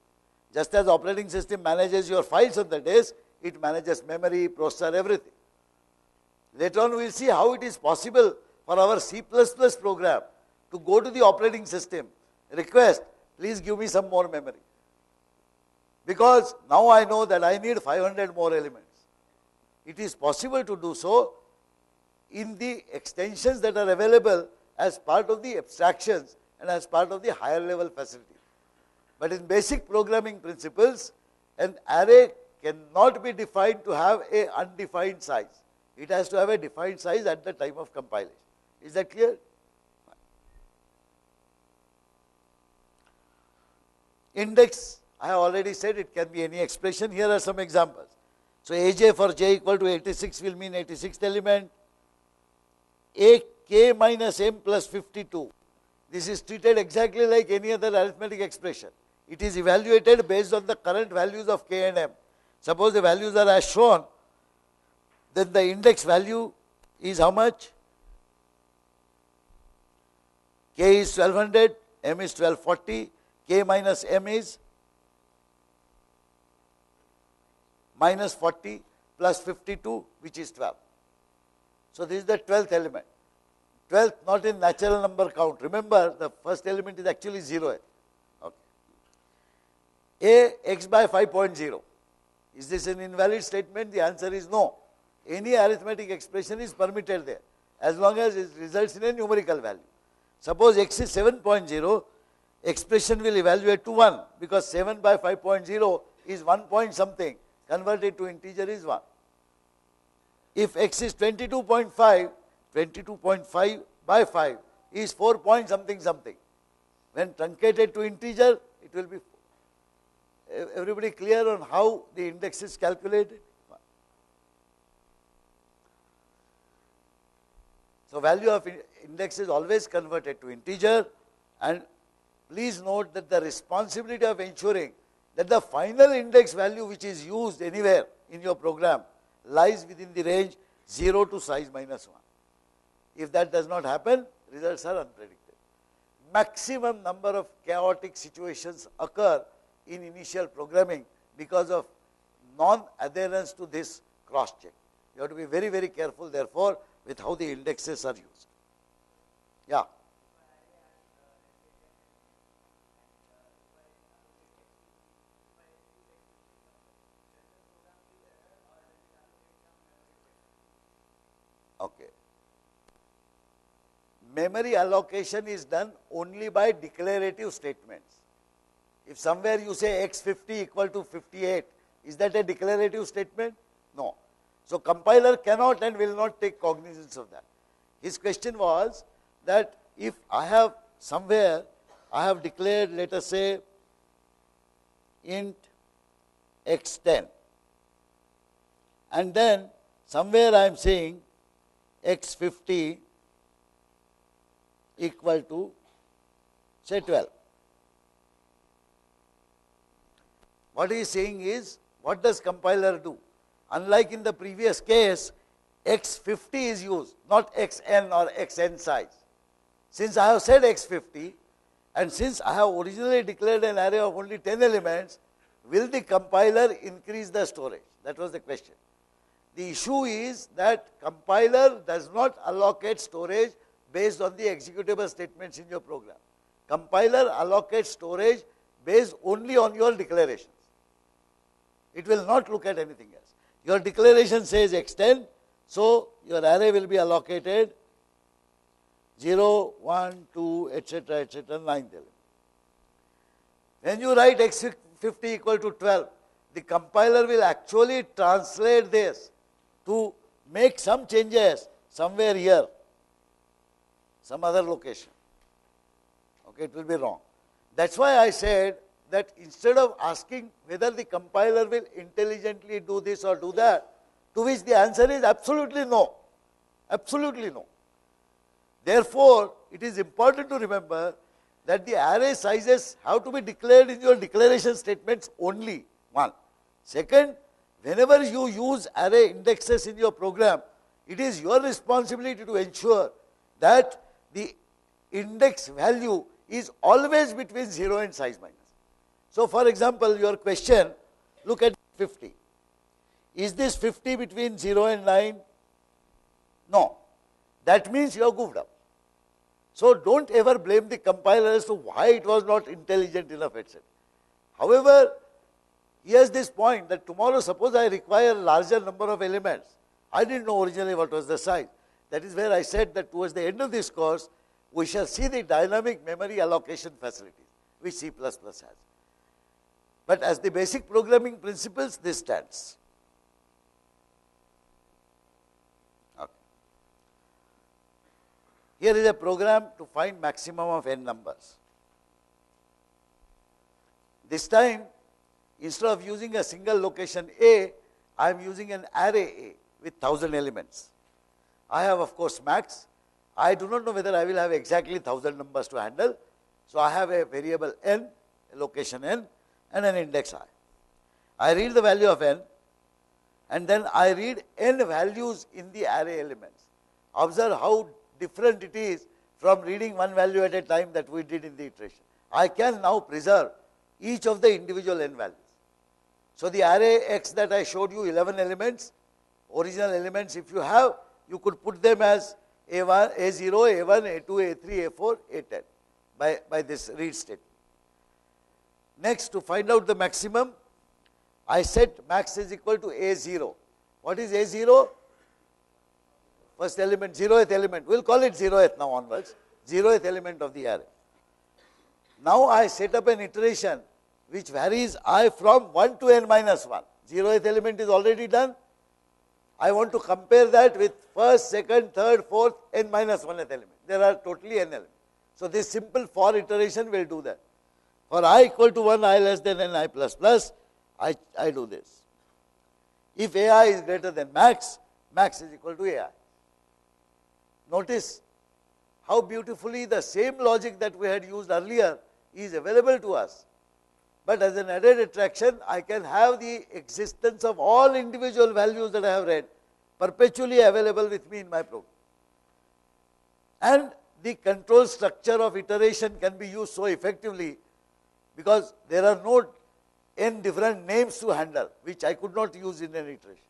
Just as operating system manages your files on the disk, it manages memory, processor, everything. Later on we will see how it is possible for our C++ program to go to the operating system, request, please give me some more memory. Because now I know that I need 500 more elements. It is possible to do so in the extensions that are available as part of the abstractions and as part of the higher level facility. But in basic programming principles, an array cannot be defined to have a undefined size. It has to have a defined size at the time of compilation. Is that clear? Index, I have already said it can be any expression. Here are some examples. So Aj for j equal to 86 will mean 86th element. A k minus m plus 52. This is treated exactly like any other arithmetic expression. It is evaluated based on the current values of k and m. Suppose the values are as shown, then the index value is how much? K is 1200, m is 1240, k minus m is minus 40 plus 52, which is 12. So this is the 12th element. 12th not in natural number count. Remember, the first element is actually 0. Okay. A x by 5.0. Is this an invalid statement? The answer is no. Any arithmetic expression is permitted there, as long as it results in a numerical value. Suppose x is 7.0, expression will evaluate to 1, because 7 by 5.0 is 1 point something, converted to integer is 1. If x is 22.5, 22.5 by 5 is 4 point something something. When truncated to integer, it will be 4. Everybody clear on how the index is calculated? So value of index is always converted to integer, and please note that the responsibility of ensuring that the final index value which is used anywhere in your program lies within the range 0 to size minus 1. If that does not happen, results are unpredictable. Maximum number of chaotic situations occur in initial programming because of non-adherence to this cross-check. You have to be very, very careful, therefore, with how the indexes are used. Yeah. Okay. Memory allocation is done only by declarative statements. If somewhere you say x50 equal to 58, is that a declarative statement? No. So compiler cannot and will not take cognizance of that. His question was that if I have somewhere, I have declared, let us say, int x10, and then somewhere I am saying x50 equal to, say, 12. What he is saying is, what does compiler do? Unlike in the previous case, x50 is used, not xn or xn size. Since I have said x50, and since I have originally declared an array of only 10 elements, will the compiler increase the storage? That was the question. The issue is that compiler does not allocate storage based on the executable statements in your program. Compiler allocates storage based only on your declarations. It will not look at anything else. Your declaration says x10, so your array will be allocated 0, 1, 2, etc., 9th element. When you write x50 equal to 12, the compiler will actually translate this to make some changes somewhere here, some other location. Okay, it will be wrong. That's why I said that instead of asking whether the compiler will intelligently do this or do that, to which the answer is absolutely no. Absolutely no. Therefore, it is important to remember that the array sizes have to be declared in your declaration statements only, one. Second, whenever you use array indexes in your program, it is your responsibility to ensure that the index value is always between 0 and size minus. So, for example, your question, look at 50. Is this 50 between 0 and 9? No. That means you have goofed up. So, don't ever blame the compiler as to why it was not intelligent enough, etc. However, here's this point that tomorrow, suppose I require a larger number of elements. I didn't know originally what was the size. That is where I said that towards the end of this course, we shall see the dynamic memory allocation facilities, which C++ has. But as the basic programming principles, this stands. Okay. Here is a program to find maximum of n numbers. This time, instead of using a single location A, I am using an array A with 1000 elements. I have, of course, max. I do not know whether I will have exactly 1000 numbers to handle. So I have a variable n, a location n, and an index I. I read the value of n, and then I read n values in the array elements. Observe how different it is from reading one value at a time that we did in the iteration. I can now preserve each of the individual n values. So the array X that I showed you, 11 elements, original elements, if you have, you could put them as A1, A0, A1, A2, A3, A4, A10 by this read statement. Next, to find out the maximum, I set max is equal to A0. What is A0? First element, 0th element. We will call it 0th now onwards, 0th element of the array. Now I set up an iteration which varies I from 1 to n minus 1. 0th element is already done. I want to compare that with first, second, third, fourth, n minus 1th element. There are totally n elements. So this simple for iteration will do that. For I equal to 1, I less than n I plus plus, I do this. If ai is greater than max, max is equal to ai. Notice how beautifully the same logic that we had used earlier is available to us. But as an added attraction, I can have the existence of all individual values that I have read perpetually available with me in my program. And the control structure of iteration can be used so effectively because there are no n different names to handle, which I could not use in an iteration.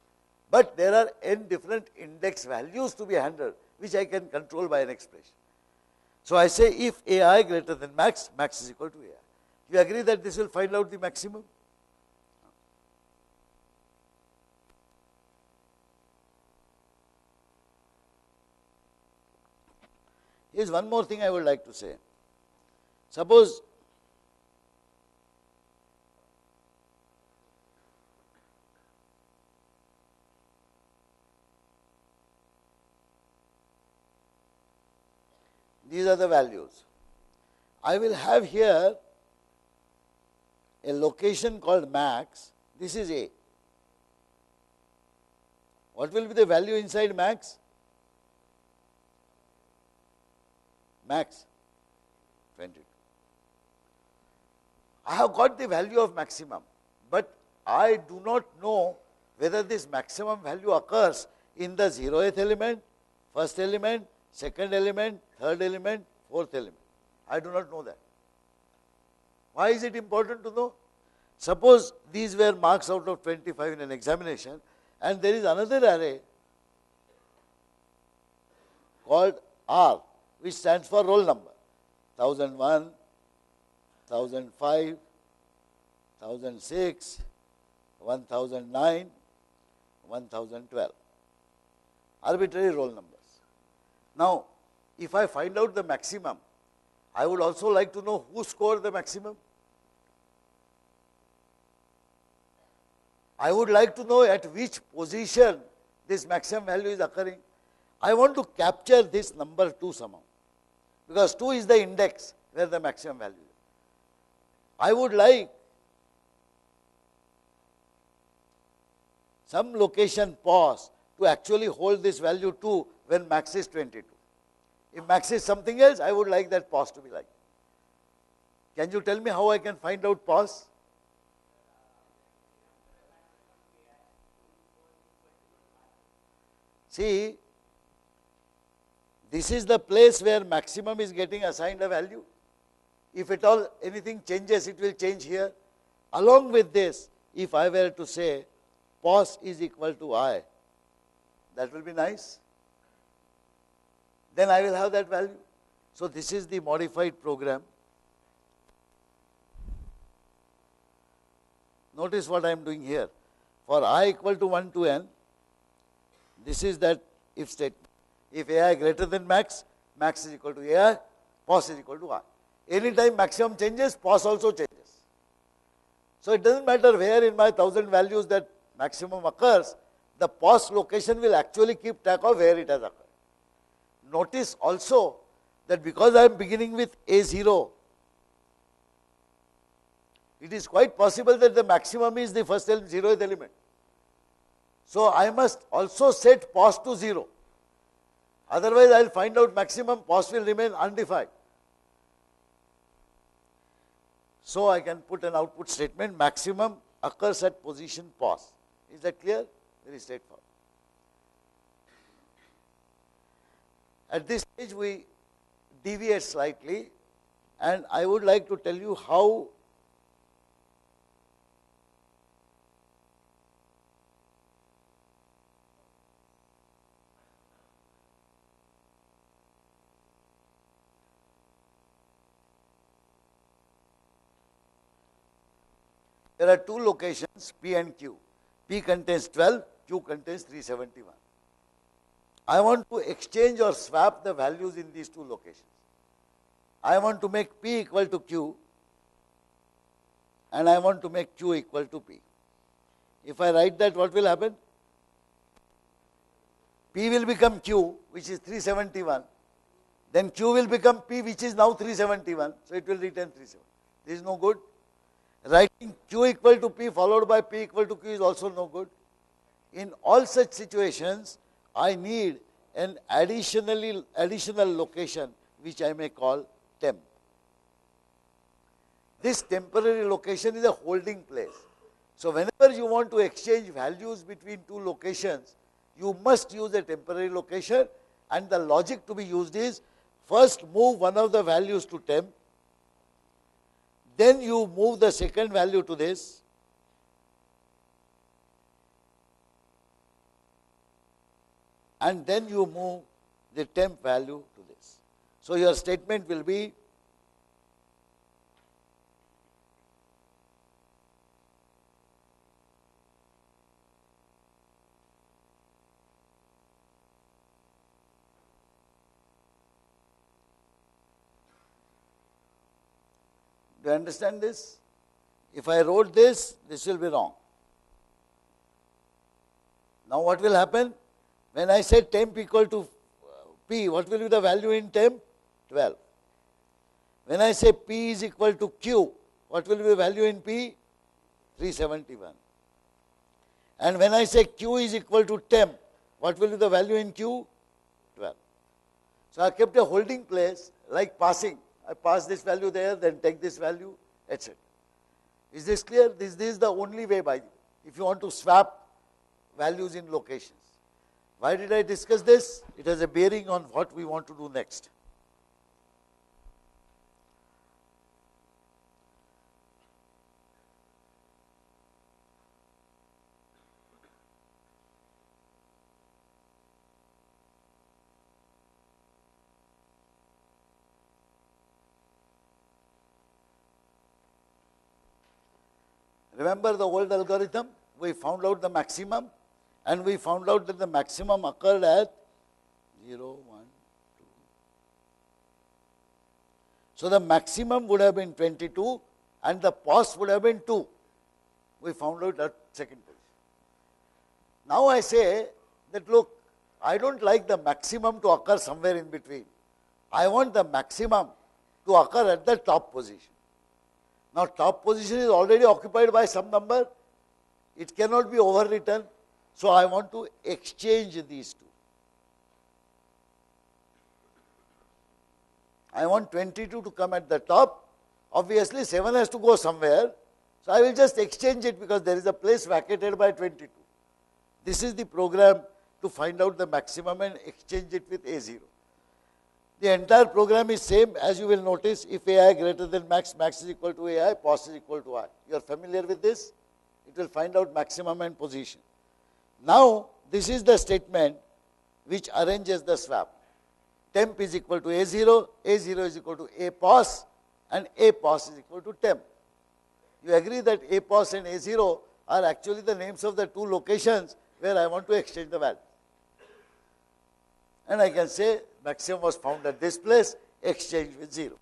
But there are n different index values to be handled, which I can control by an expression. So I say if ai greater than max, max is equal to ai. You agree that this will find out the maximum? Here is one more thing I would like to say. Suppose these are the values. I will have here a location called max. This is A. What will be the value inside max? Max 22. I have got the value of maximum, but I do not know whether this maximum value occurs in the 0th element, first element, second element, third element, fourth element. I do not know that. Why is it important to know? Suppose these were marks out of 25 in an examination, and there is another array called R, which stands for roll number. 1001, 1005, 1006, 1009, 1012. Arbitrary roll numbers. Now, if I find out the maximum, I would also like to know who scored the maximum. I would like to know at which position this maximum value is occurring. I want to capture this number 2 somehow, because 2 is the index where the maximum value is. I would like some location pos to actually hold this value 2 when max is 22. If max is something else, I would like that pos to be like. Can you tell me how I can find out pos? See, this is the place where maximum is getting assigned a value. If at all anything changes, it will change here. Along with this, if I were to say pos is equal to I, that will be nice. Then I will have that value. So this is the modified program. Notice what I am doing here. For I equal to 1 to n, this is that if statement. If ai greater than max, max is equal to ai, pos is equal to I. Anytime maximum changes, pos also changes. So it doesn't matter where in my 1000 values that maximum occurs, the pos location will actually keep track of where it has occurred. Notice also that because I am beginning with A0, it is quite possible that the maximum is the first 0th element. So I must also set pos to 0. Otherwise I will find out maximum, pos will remain undefined. So I can put an output statement, maximum occurs at position pos. Is that clear? Very straightforward. At this stage we deviate slightly, and I would like to tell you how there are two locations, P and Q. P contains 12, Q contains 371. I want to exchange or swap the values in these two locations. I want to make P equal to Q, and I want to make Q equal to P. If I write that, what will happen? P will become Q, which is 371. Then Q will become P, which is now 371. So it will return 371. This is no good. Writing Q equal to P followed by P equal to Q is also no good. In all such situations, I need an additional location which I may call temp. This temporary location is a holding place. So whenever you want to exchange values between two locations, you must use a temporary location, and the logic to be used is first move one of the values to temp, then you move the second value to this, and then you move the temp value to this. So your statement will be do you understand this? If I wrote this, this will be wrong. Now what will happen? When I say temp equal to P, what will be the value in temp? 12. When I say P is equal to Q, what will be the value in P? 371. And when I say Q is equal to temp, what will be the value in Q? 12. So I kept a holding place like passing. I pass this value there, then take this value, etc. Is this clear? This is the only way by if you want to swap values in locations. Why did I discuss this? It has a bearing on what we want to do next. Remember the old algorithm? We found out the maximum, and we found out that the maximum occurred at 0, 1, 2. So the maximum would have been 22, and the pos would have been 2. We found out at second position. Now I say that look, I don't like the maximum to occur somewhere in between. I want the maximum to occur at the top position. Now top position is already occupied by some number, it cannot be overwritten, so I want to exchange these two. I want 22 to come at the top, obviously 7 has to go somewhere, so I will just exchange it because there is a place vacated by 22. This is the program to find out the maximum and exchange it with A0. The entire program is same, as you will notice. If ai greater than max, max is equal to ai, pos is equal to I. You are familiar with this? It will find out maximum and position. Now this is the statement which arranges the swap. Temp is equal to A0 is equal to A pos, and A pos is equal to temp. You agree that A pos and A0 are actually the names of the two locations where I want to exchange the value. and I can say maximum was found at this place, exchange with 0.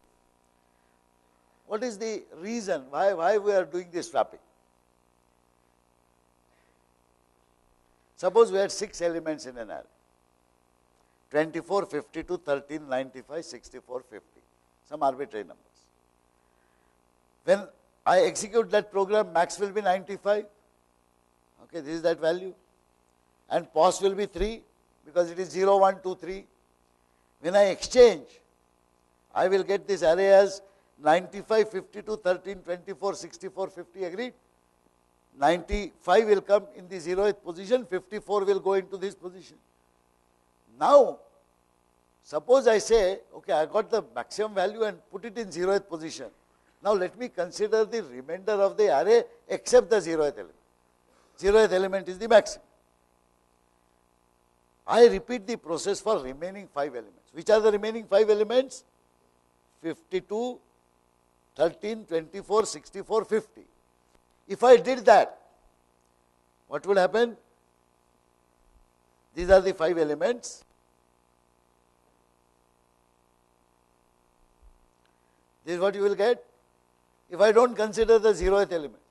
What is the reason why we are doing this swapping? Suppose we had 6 elements in an array, 24, 52, 13, 95, 64, 50, some arbitrary numbers. When I execute that program, max will be 95, okay, this is that value, and pos will be 3, because it is 0, 1, 2, 3. When I exchange, I will get this array as 95, 52, 13, 24, 64, 50, agreed? 95 will come in the 0th position, 54 will go into this position. Now, suppose I say, okay, I got the maximum value and put it in 0th position. Now, let me consider the remainder of the array except the 0th element. 0th element is the maximum. I repeat the process for remaining 5 elements. Which are the remaining 5 elements? 52, 13, 24, 64, 50. If I did that, what would happen? These are the 5 elements. This is what you will get if I don't consider the 0th element.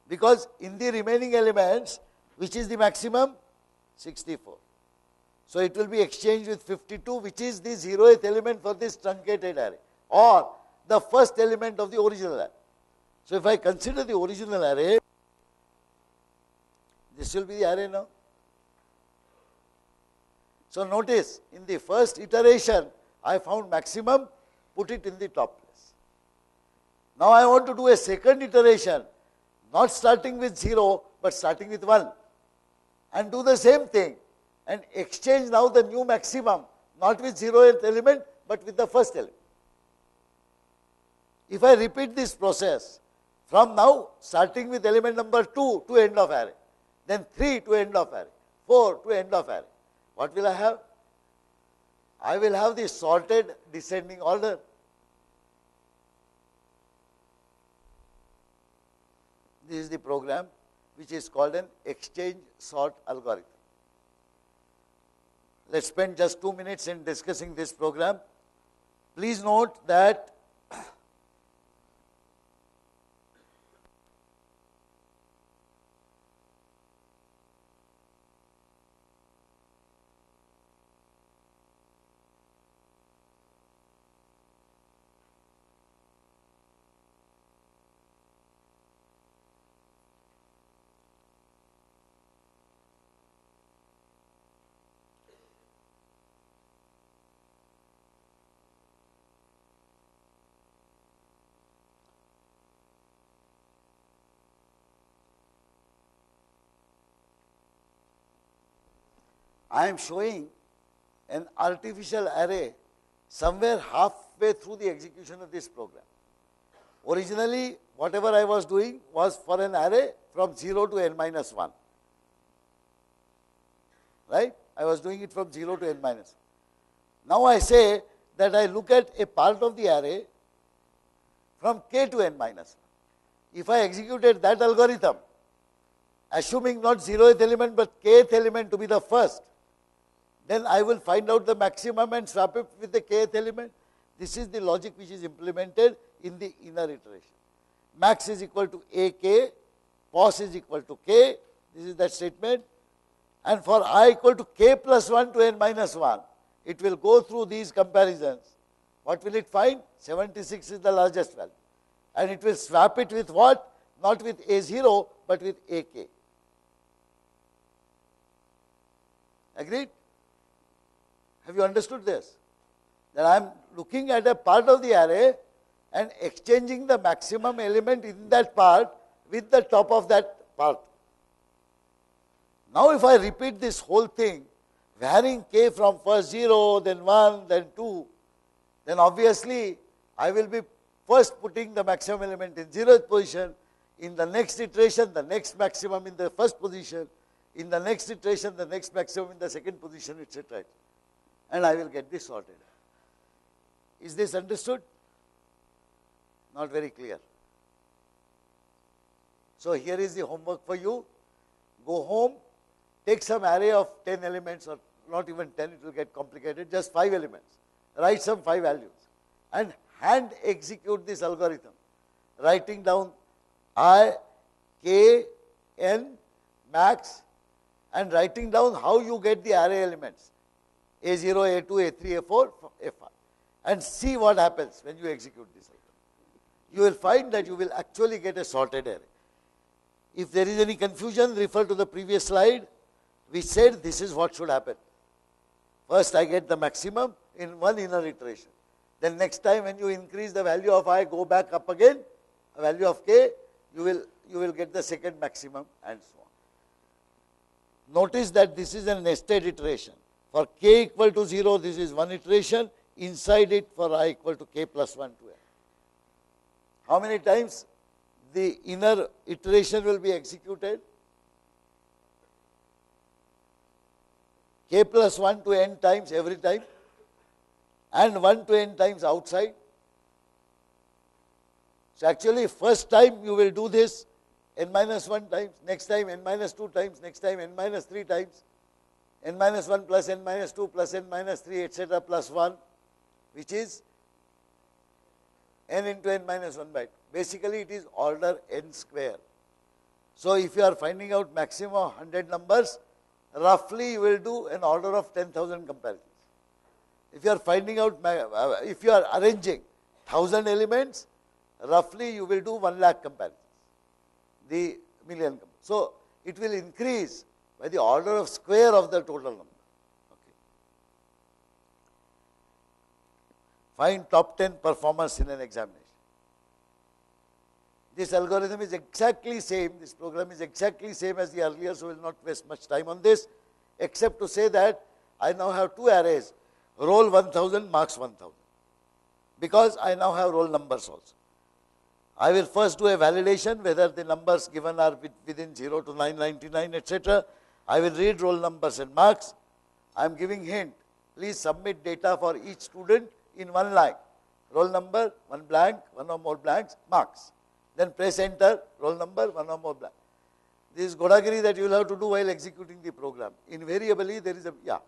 Because in the remaining elements, which is the maximum? 64. So it will be exchanged with 52, which is the 0th element for this truncated array, or the first element of the original array. So if I consider the original array, this will be the array now. So notice, in the first iteration, I found maximum, put it in the top place. Now I want to do a second iteration, not starting with 0, but starting with 1, and do the same thing, and exchange now the new maximum, not with 0th element, but with the first element. If I repeat this process, from now, starting with element number 2 to end of array, then 3 to end of array, 4 to end of array, what will I have? I will have the sorted descending order. This is the program which is called an exchange sort algorithm. Let's spend just 2 minutes in discussing this program. Please note that I am showing an artificial array somewhere halfway through the execution of this program. Originally, whatever I was doing was for an array from 0 to n minus 1. Right? I was doing it from 0 to n minus 1. Now I say that I look at a part of the array from k to n minus 1. If I executed that algorithm, assuming not 0th element but kth element to be the first, then I will find out the maximum and swap it with the kth element. This is the logic which is implemented in the inner iteration. Max is equal to ak, pos is equal to k, this is that statement, and for I equal to k plus 1 to n minus 1, it will go through these comparisons. What will it find? 76 is the largest value, and it will swap it with what? Not with a0, but with ak. Agreed? Have you understood this? That I am looking at a part of the array and exchanging the maximum element in that part with the top of that part. Now if I repeat this whole thing, varying k from first 0, then 1, then 2, then obviously I will be first putting the maximum element in 0th position, in the next iteration the next maximum in the first position, in the next iteration the next maximum in the second position, etc. And I will get this sorted. Is this understood? Not very clear. So here is the homework for you. Go home, take some array of 10 elements or not even 10, it will get complicated, just 5 elements. Write some 5 values and hand execute this algorithm, writing down I, K, N, max, and writing down how you get the array elements, A0, A2, A3, A4, A5, and see what happens when you execute this item. You will find that you will actually get a sorted array. If there is any confusion, refer to the previous slide. We said this is what should happen. First I get the maximum in one inner iteration. Then next time when you increase the value of I, go back up again, a value of k, you will get the second maximum and so on. Notice that this is a nested iteration. For k equal to 0, this is one iteration. Inside it, for I equal to k plus 1 to n. How many times the inner iteration will be executed? K plus 1 to n times every time, and 1 to n times outside. So actually first time you will do this n minus 1 times, next time n minus 2 times, next time n minus 3 times, n minus 1 plus n minus 2 plus n minus 3, etc. plus 1, which is n into n minus 1 by 2. Basically it is order n square. So if you are finding out maximum of 100 numbers, roughly you will do an order of 10,000 comparisons. If you are finding out, if you are arranging 1,000 elements, roughly you will do 1 lakh comparisons, the million. So it will increase by the order of square of the total number. Okay. Find top 10 performers in an examination. This algorithm is exactly same, this program is exactly same as the earlier, so we will not waste much time on this, except to say that I now have 2 arrays, roll 1000, marks 1000, because I now have roll numbers also. I will first do a validation whether the numbers given are within 0 to 999, etc. I will read roll numbers and marks. I am giving hint, please submit data for each student in 1 line. Roll number, 1 blank, 1 or more blanks, marks. Then press enter, roll number, 1 or more blank. This is Godagiri that you will have to do while executing the program. Invariably there is a, yeah.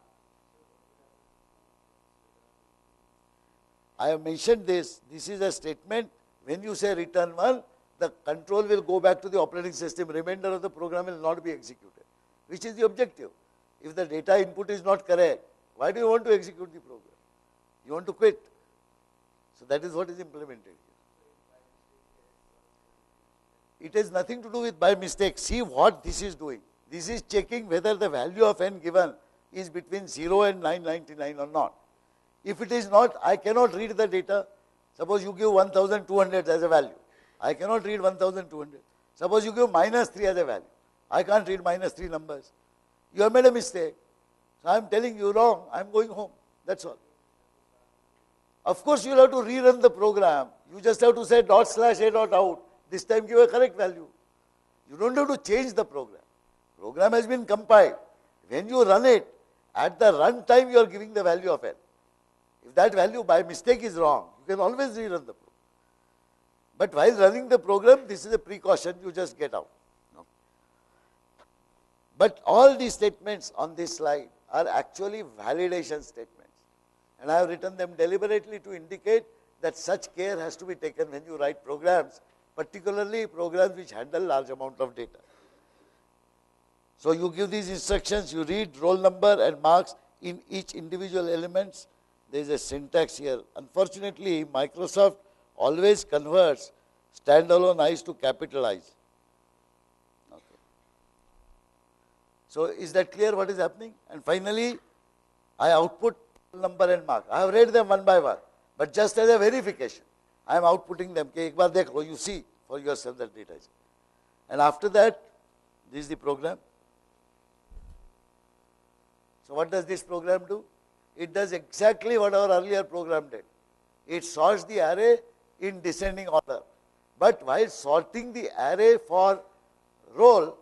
I have mentioned this is a statement. When you say return 1, the control will go back to the operating system, remainder of the program will not be executed, which is the objective. If the data input is not correct, why do you want to execute the program? You want to quit. So that is what is implemented here. It has nothing to do with by mistake. See what this is doing. This is checking whether the value of n given is between 0 and 999 or not. If it is not, I cannot read the data. Suppose you give 1200 as a value. I cannot read 1200. Suppose you give minus 3 as a value. I can't read minus 3 numbers. You have made a mistake. So I am telling you wrong. I am going home. That's all. Of course, you will have to rerun the program. You just have to say ./a.out. This time give a correct value. You don't have to change the program. Program has been compiled. When you run it, at the run time you are giving the value of n. If that value by mistake is wrong, you can always rerun the program. But while running the program, this is a precaution, you just get out. No. But all these statements on this slide are actually validation statements. And I have written them deliberately to indicate that such care has to be taken when you write programs, particularly programs which handle large amount of data. So you give these instructions, you read roll number and marks in each individual elements. There is a syntax here. Unfortunately, Microsoft always converts standalone i's to capital I's. Okay. So is that clear what is happening? And finally, I output number and mark. I have read them one by one, but just as a verification, I am outputting them. Ek baar dekho, you see for yourself that data is. And after that, this is the program. So what does this program do? It does exactly what our earlier program did. It sorts the array in descending order. But while sorting the array for roll,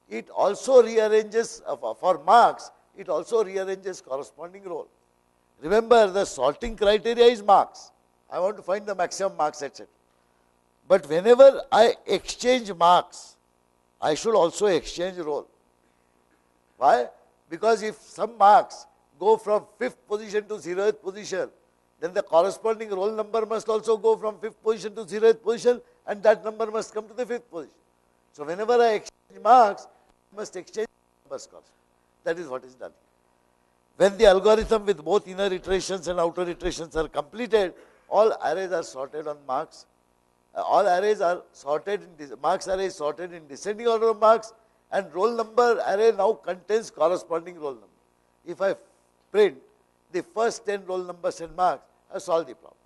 it also rearranges, for marks, it also rearranges corresponding roll. Remember, the sorting criteria is marks. I want to find the maximum marks, etc. But whenever I exchange marks, I should also exchange roll. Why? Because if some marks go from 5th position to 0th position, then the corresponding roll number must also go from 5th position to 0th position, and that number must come to the 5th position. So whenever I exchange marks, I must exchange numbers corresponding. That is what is done. When the algorithm with both inner iterations and outer iterations are completed, all arrays are sorted on marks. All arrays are sorted in marks array is sorted in descending order of marks, and roll number array now contains corresponding roll number. If I print the first 10 roll numbers and marks, I solve the problem.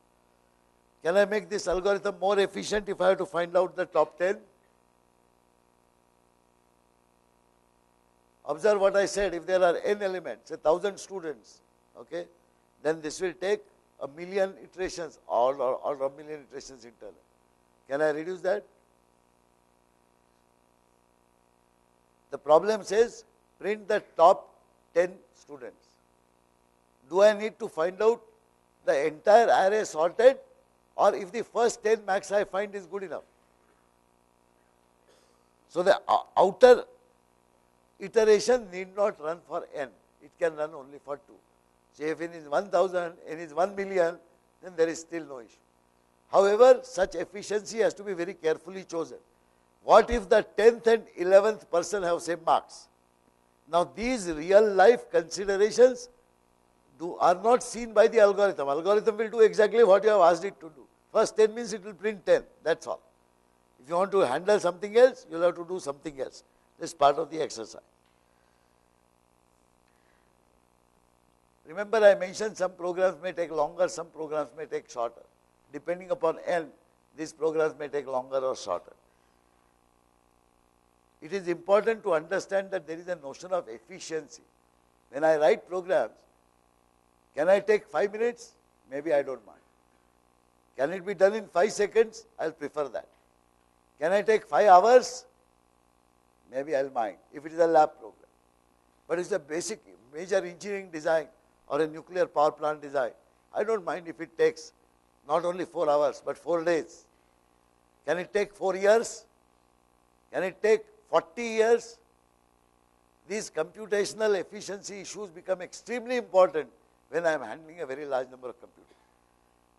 Can I make this algorithm more efficient if I have to find out the top 10? Observe what I said. If there are n elements, 1,000 students, okay, then this will take 1,000,000 iterations or 1,000,000 iterations internal. Can I reduce that? The problem says print the top 10 students. Do I need to find out the entire array sorted, or if the first 10 max I find is good enough? So the outer iteration need not run for n, it can run only for 2. So if n is 1,000, n is 1,000,000, then there is still no issue. However, such efficiency has to be very carefully chosen. What if the 10th and 11th person have same marks? Now these real life considerations are not seen by the algorithm. Algorithm will do exactly what you have asked it to do. First 10 means it will print 10, that's all. If you want to handle something else, you will have to do something else. This is part of the exercise. Remember, I mentioned some programs may take longer, some programs may take shorter. Depending upon n, these programs may take longer or shorter. It is important to understand that there is a notion of efficiency. When I write programs, can I take 5 minutes? Maybe I don't mind. Can it be done in 5 seconds? I will prefer that. Can I take 5 hours? Maybe I will mind, if it is a lab program. But it's a basic major engineering design or a nuclear power plant design. I don't mind if it takes not only 4 hours, but 4 days. Can it take 4 years? Can it take 40 years? These computational efficiency issues become extremely important when I am handling a very large number of computers.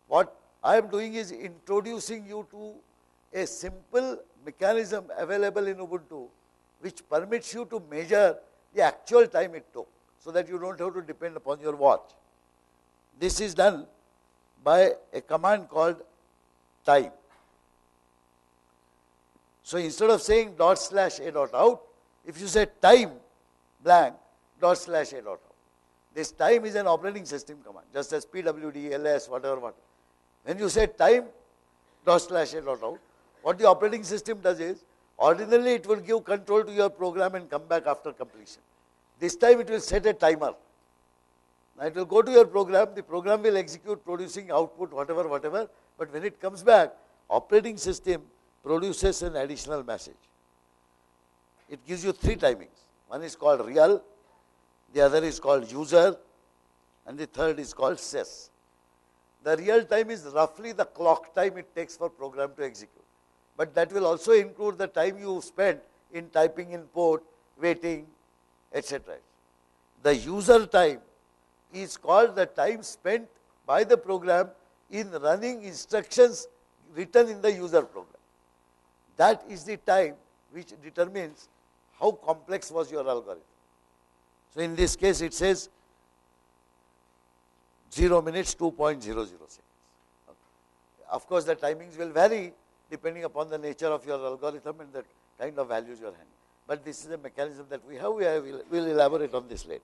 What I am doing is introducing you to a simple mechanism available in Ubuntu, which permits you to measure the actual time it took, so that you don't have to depend upon your watch. This is done by a command called time. So instead of saying /a.out, if you say time blank /a.out, this time is an operating system command, just as pwd, ls, whatever. When you say time /a.out, what the operating system does is, ordinarily it will give control to your program and come back after completion. This time it will set a timer. Now it will go to your program, the program will execute producing output, whatever, but when it comes back, operating system produces an additional message. It gives you 3 timings. One is called real, the other is called user, and the third is called sys. The real time is roughly the clock time it takes for program to execute. But that will also include the time you spent in typing in port, waiting, etc. The user time is called the time spent by the program in running instructions written in the user program. That is the time which determines how complex was your algorithm. So in this case it says 0 minutes 2.00 seconds. Okay. Of course the timings will vary depending upon the nature of your algorithm and the kind of values you are handling. But this is a mechanism that we have. We will elaborate on this later.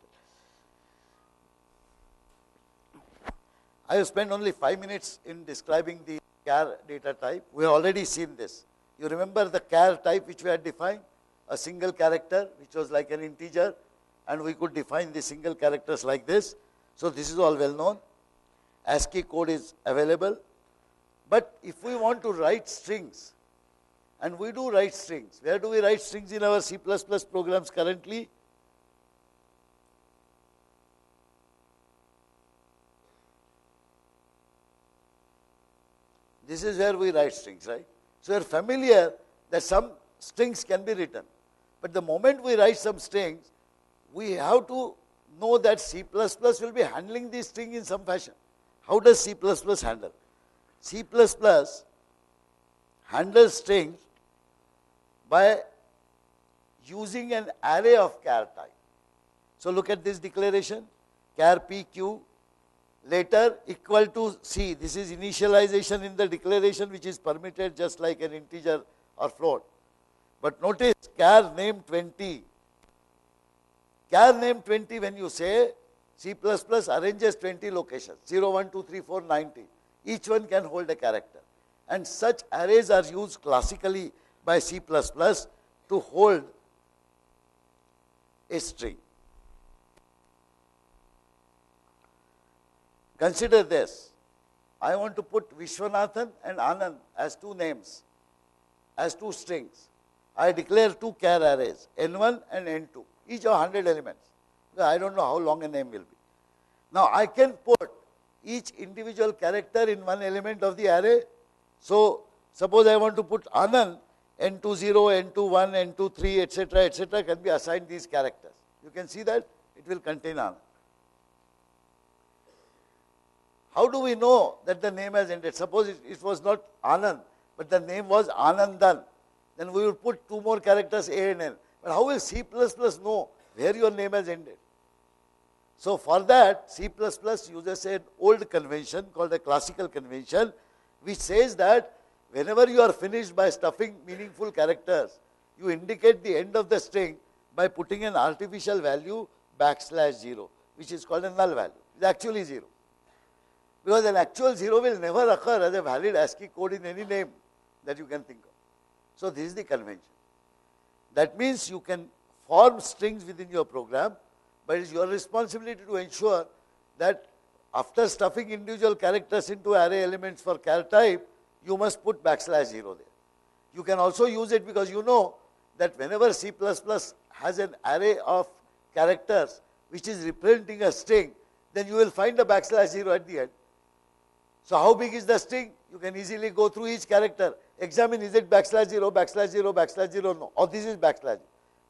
I have spent only 5 minutes in describing the char data type. We have already seen this. You remember the char type which we had defined? A single character which was like an integer, and we could define the single characters like this. So this is all well known. ASCII code is available. But if we want to write strings, and we do write strings, where do we write strings in our C++ programs currently? This is where we write strings, right? So you are familiar that some strings can be written. But the moment we write some strings, we have to know that C++ will be handling this string in some fashion. How does C++ handle? C++ handles strings by using an array of char type. So look at this declaration, char pq later equal to C. This is initialization in the declaration which is permitted just like an integer or float. But notice char name 20. Char name 20, when you say, C++ arranges 20 locations, 0, 1, 2, 3, 4, 90. Each one can hold a character. And such arrays are used classically by C++ to hold a string. Consider this. I want to put Vishwanathan and Anand as two names, as two strings. I declare two char arrays, N1 and N2, each of 100 elements. I don't know how long a name will be. Now I can put each individual character in one element of the array. So suppose I want to put Anand, N2 0, N2 1, N2 3, etc., can be assigned these characters. You can see that it will contain Anand. How do we know that the name has ended? Suppose it was not Anand, but the name was Anandan. Then we will put two more characters A and N. But how will C++ know where your name has ended? So for that, C++ uses an old convention called a classical convention, which says that whenever you are finished by stuffing meaningful characters, you indicate the end of the string by putting an artificial value \0, which is called a null value. It's actually 0. Because an actual 0 will never occur as a valid ASCII code in any name that you can think of. So this is the convention. That means you can form strings within your program, but it's your responsibility to ensure that after stuffing individual characters into array elements for char type, you must put \0 there. You can also use it because you know that whenever C++ has an array of characters which is representing a string, then you will find a \0 at the end. So how big is the string? You can easily go through each character, examine is it \0, no, or this is \0.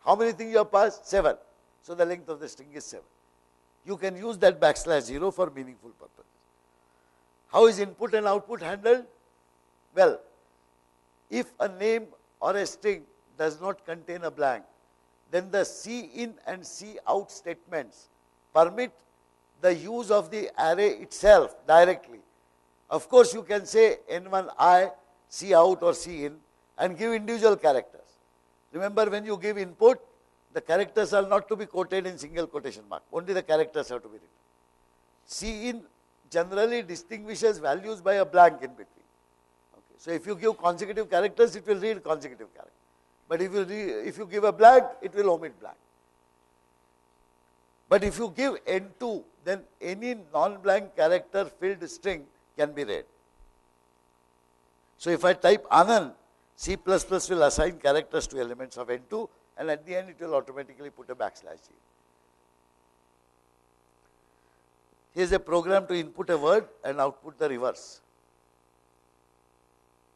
How many things you have passed? 7. So the length of the string is 7. You can use that \0 for meaningful purposes. How is input and output handled? Well, if a name or a string does not contain a blank, then the cin and cout statements permit the use of the array itself directly. Of course, you can say N1I, cout or cin and give individual characters. Remember, when you give input, the characters are not to be quoted in single quotation mark. Only the characters have to be written. Cin generally distinguishes values by a blank in between. Okay. So if you give consecutive characters, it will read consecutive characters. But if you give a blank, it will omit blank. But if you give N2, then any non-blank character filled string can be read. So if I type Anand, C++ will assign characters to elements of N2, and at the end it will automatically put a \0. Here is a program to input a word and output the reverse.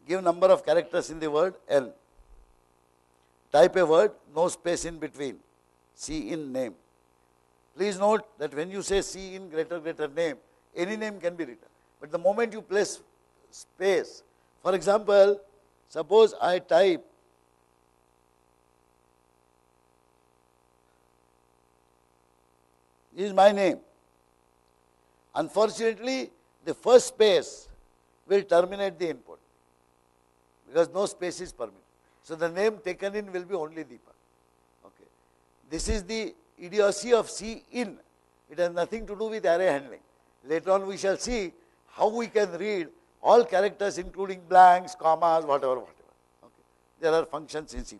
Give number of characters in the word N. Type a word, no space in between, cin name. Please note that when you say cin greater name, any name can be written. But the moment you place space, for example, suppose I type is my name. Unfortunately, the first space will terminate the input because no space is permitted. So the name taken in will be only Deepak. Okay. This is the idiocy of cin. It has nothing to do with array handling. Later on we shall see how we can read all characters including blanks, commas, whatever. Okay. There are functions in C++.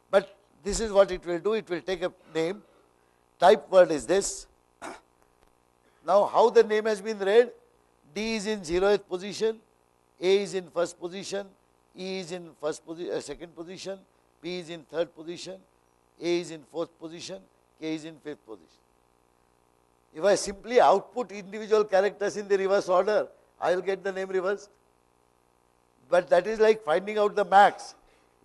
But this is what it will do. It will take a name. Type word is this. Now how the name has been read? D is in 0th position, A is in first position, E is in second position, P is in third position, A is in fourth position, K is in fifth position. If I simply output individual characters in the reverse order, I will get the name reversed. But that is like finding out the max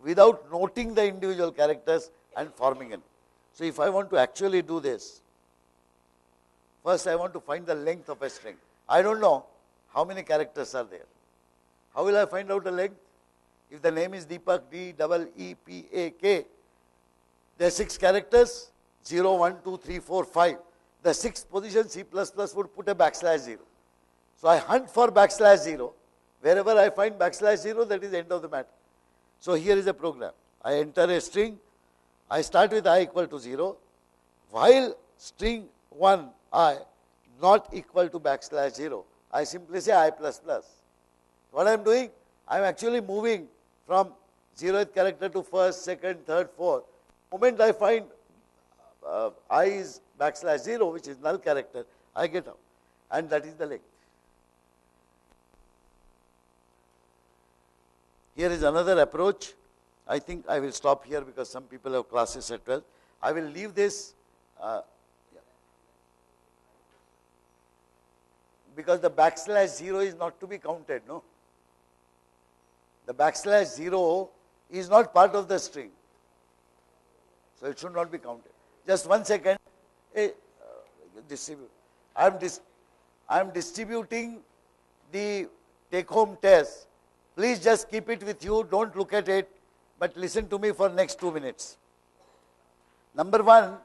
without noting the individual characters and forming it. So if I want to actually do this, first I want to find the length of a string. I don't know how many characters are there. How will I find out the length? If the name is Deepak, D-E-E-P-A-K, there are 6 characters, 0, 1, 2, 3, 4, 5. The 6th position C++ would put a \0. So I hunt for \0. Wherever I find \0, that is the end of the matter. So here is a program. I enter a string. I start with I equal to 0. While string 1 I not equal to \0, I simply say I++. What I am doing? I am actually moving from 0th character to 1st, 2nd, 3rd, 4th. The moment I find I is \0, which is null character, I get out. And that is the length. Here is another approach. I think I will stop here because some people have classes at 12. I will leave this because the \0 is not to be counted, no? The \0 is not part of the string. So it should not be counted. Just 1 second. I am distributing the take-home test. Please just keep it with you. Don't look at it, but listen to me for next 2 minutes. Number 1,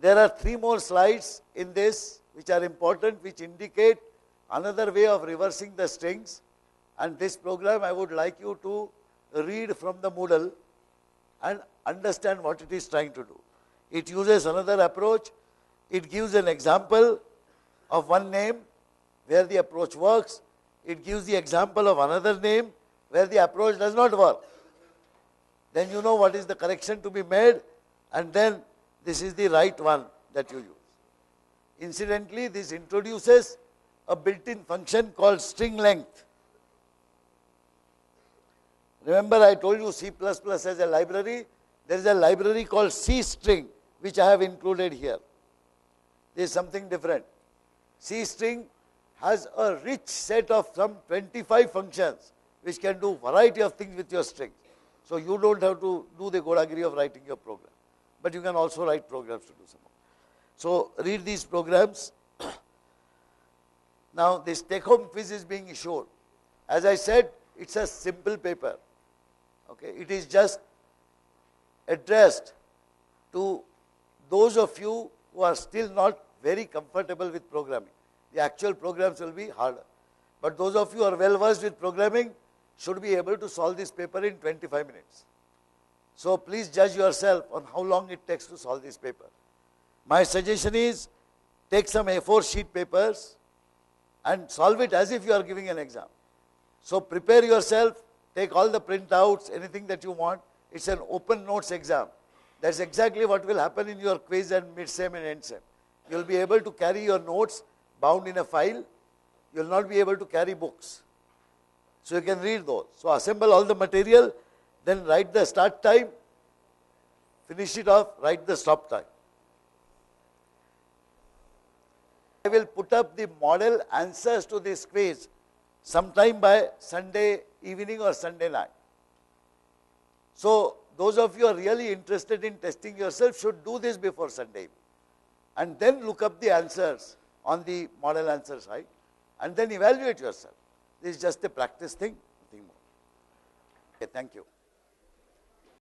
there are 3 more slides in this which are important, which indicate another way of reversing the strings. And this program I would like you to read from the Moodle and understand what it is trying to do. It uses another approach. It gives an example of one name where the approach works. It gives the example of another name where the approach does not work. Then you know what is the correction to be made, and then this is the right one that you use. Incidentally, this introduces a built-in function called string length. Remember, I told you C++ has a library. There is a library called C string, which I have included here. There is something different. C string has a rich set of some 25 functions which can do variety of things with your strings. So you don't have to do the godagiri of writing your program, but you can also write programs to do some more. So read these programs. Now this take-home quiz is being issued. As I said, it's a simple paper. Okay, it is just addressed to those of you who are still not very comfortable with programming. The actual programs will be harder. But those of you who are well versed with programming should be able to solve this paper in 25 minutes. So please judge yourself on how long it takes to solve this paper. My suggestion is take some A4 sheet papers and solve it as if you are giving an exam. So prepare yourself, take all the printouts, anything that you want. It's an open notes exam. That's exactly what will happen in your quiz and mid-sem and end-sem. You will be able to carry your notes bound in a file. You will not be able to carry books. So you can read those. So assemble all the material, then write the start time, finish it off, write the stop time. I will put up the model answers to this quiz sometime by Sunday evening or Sunday night. So those of you who are really interested in testing yourself should do this before Sunday evening. And then look up the answers on the model answer site and then evaluate yourself. This is just a practice thing, nothing more. Okay, thank you.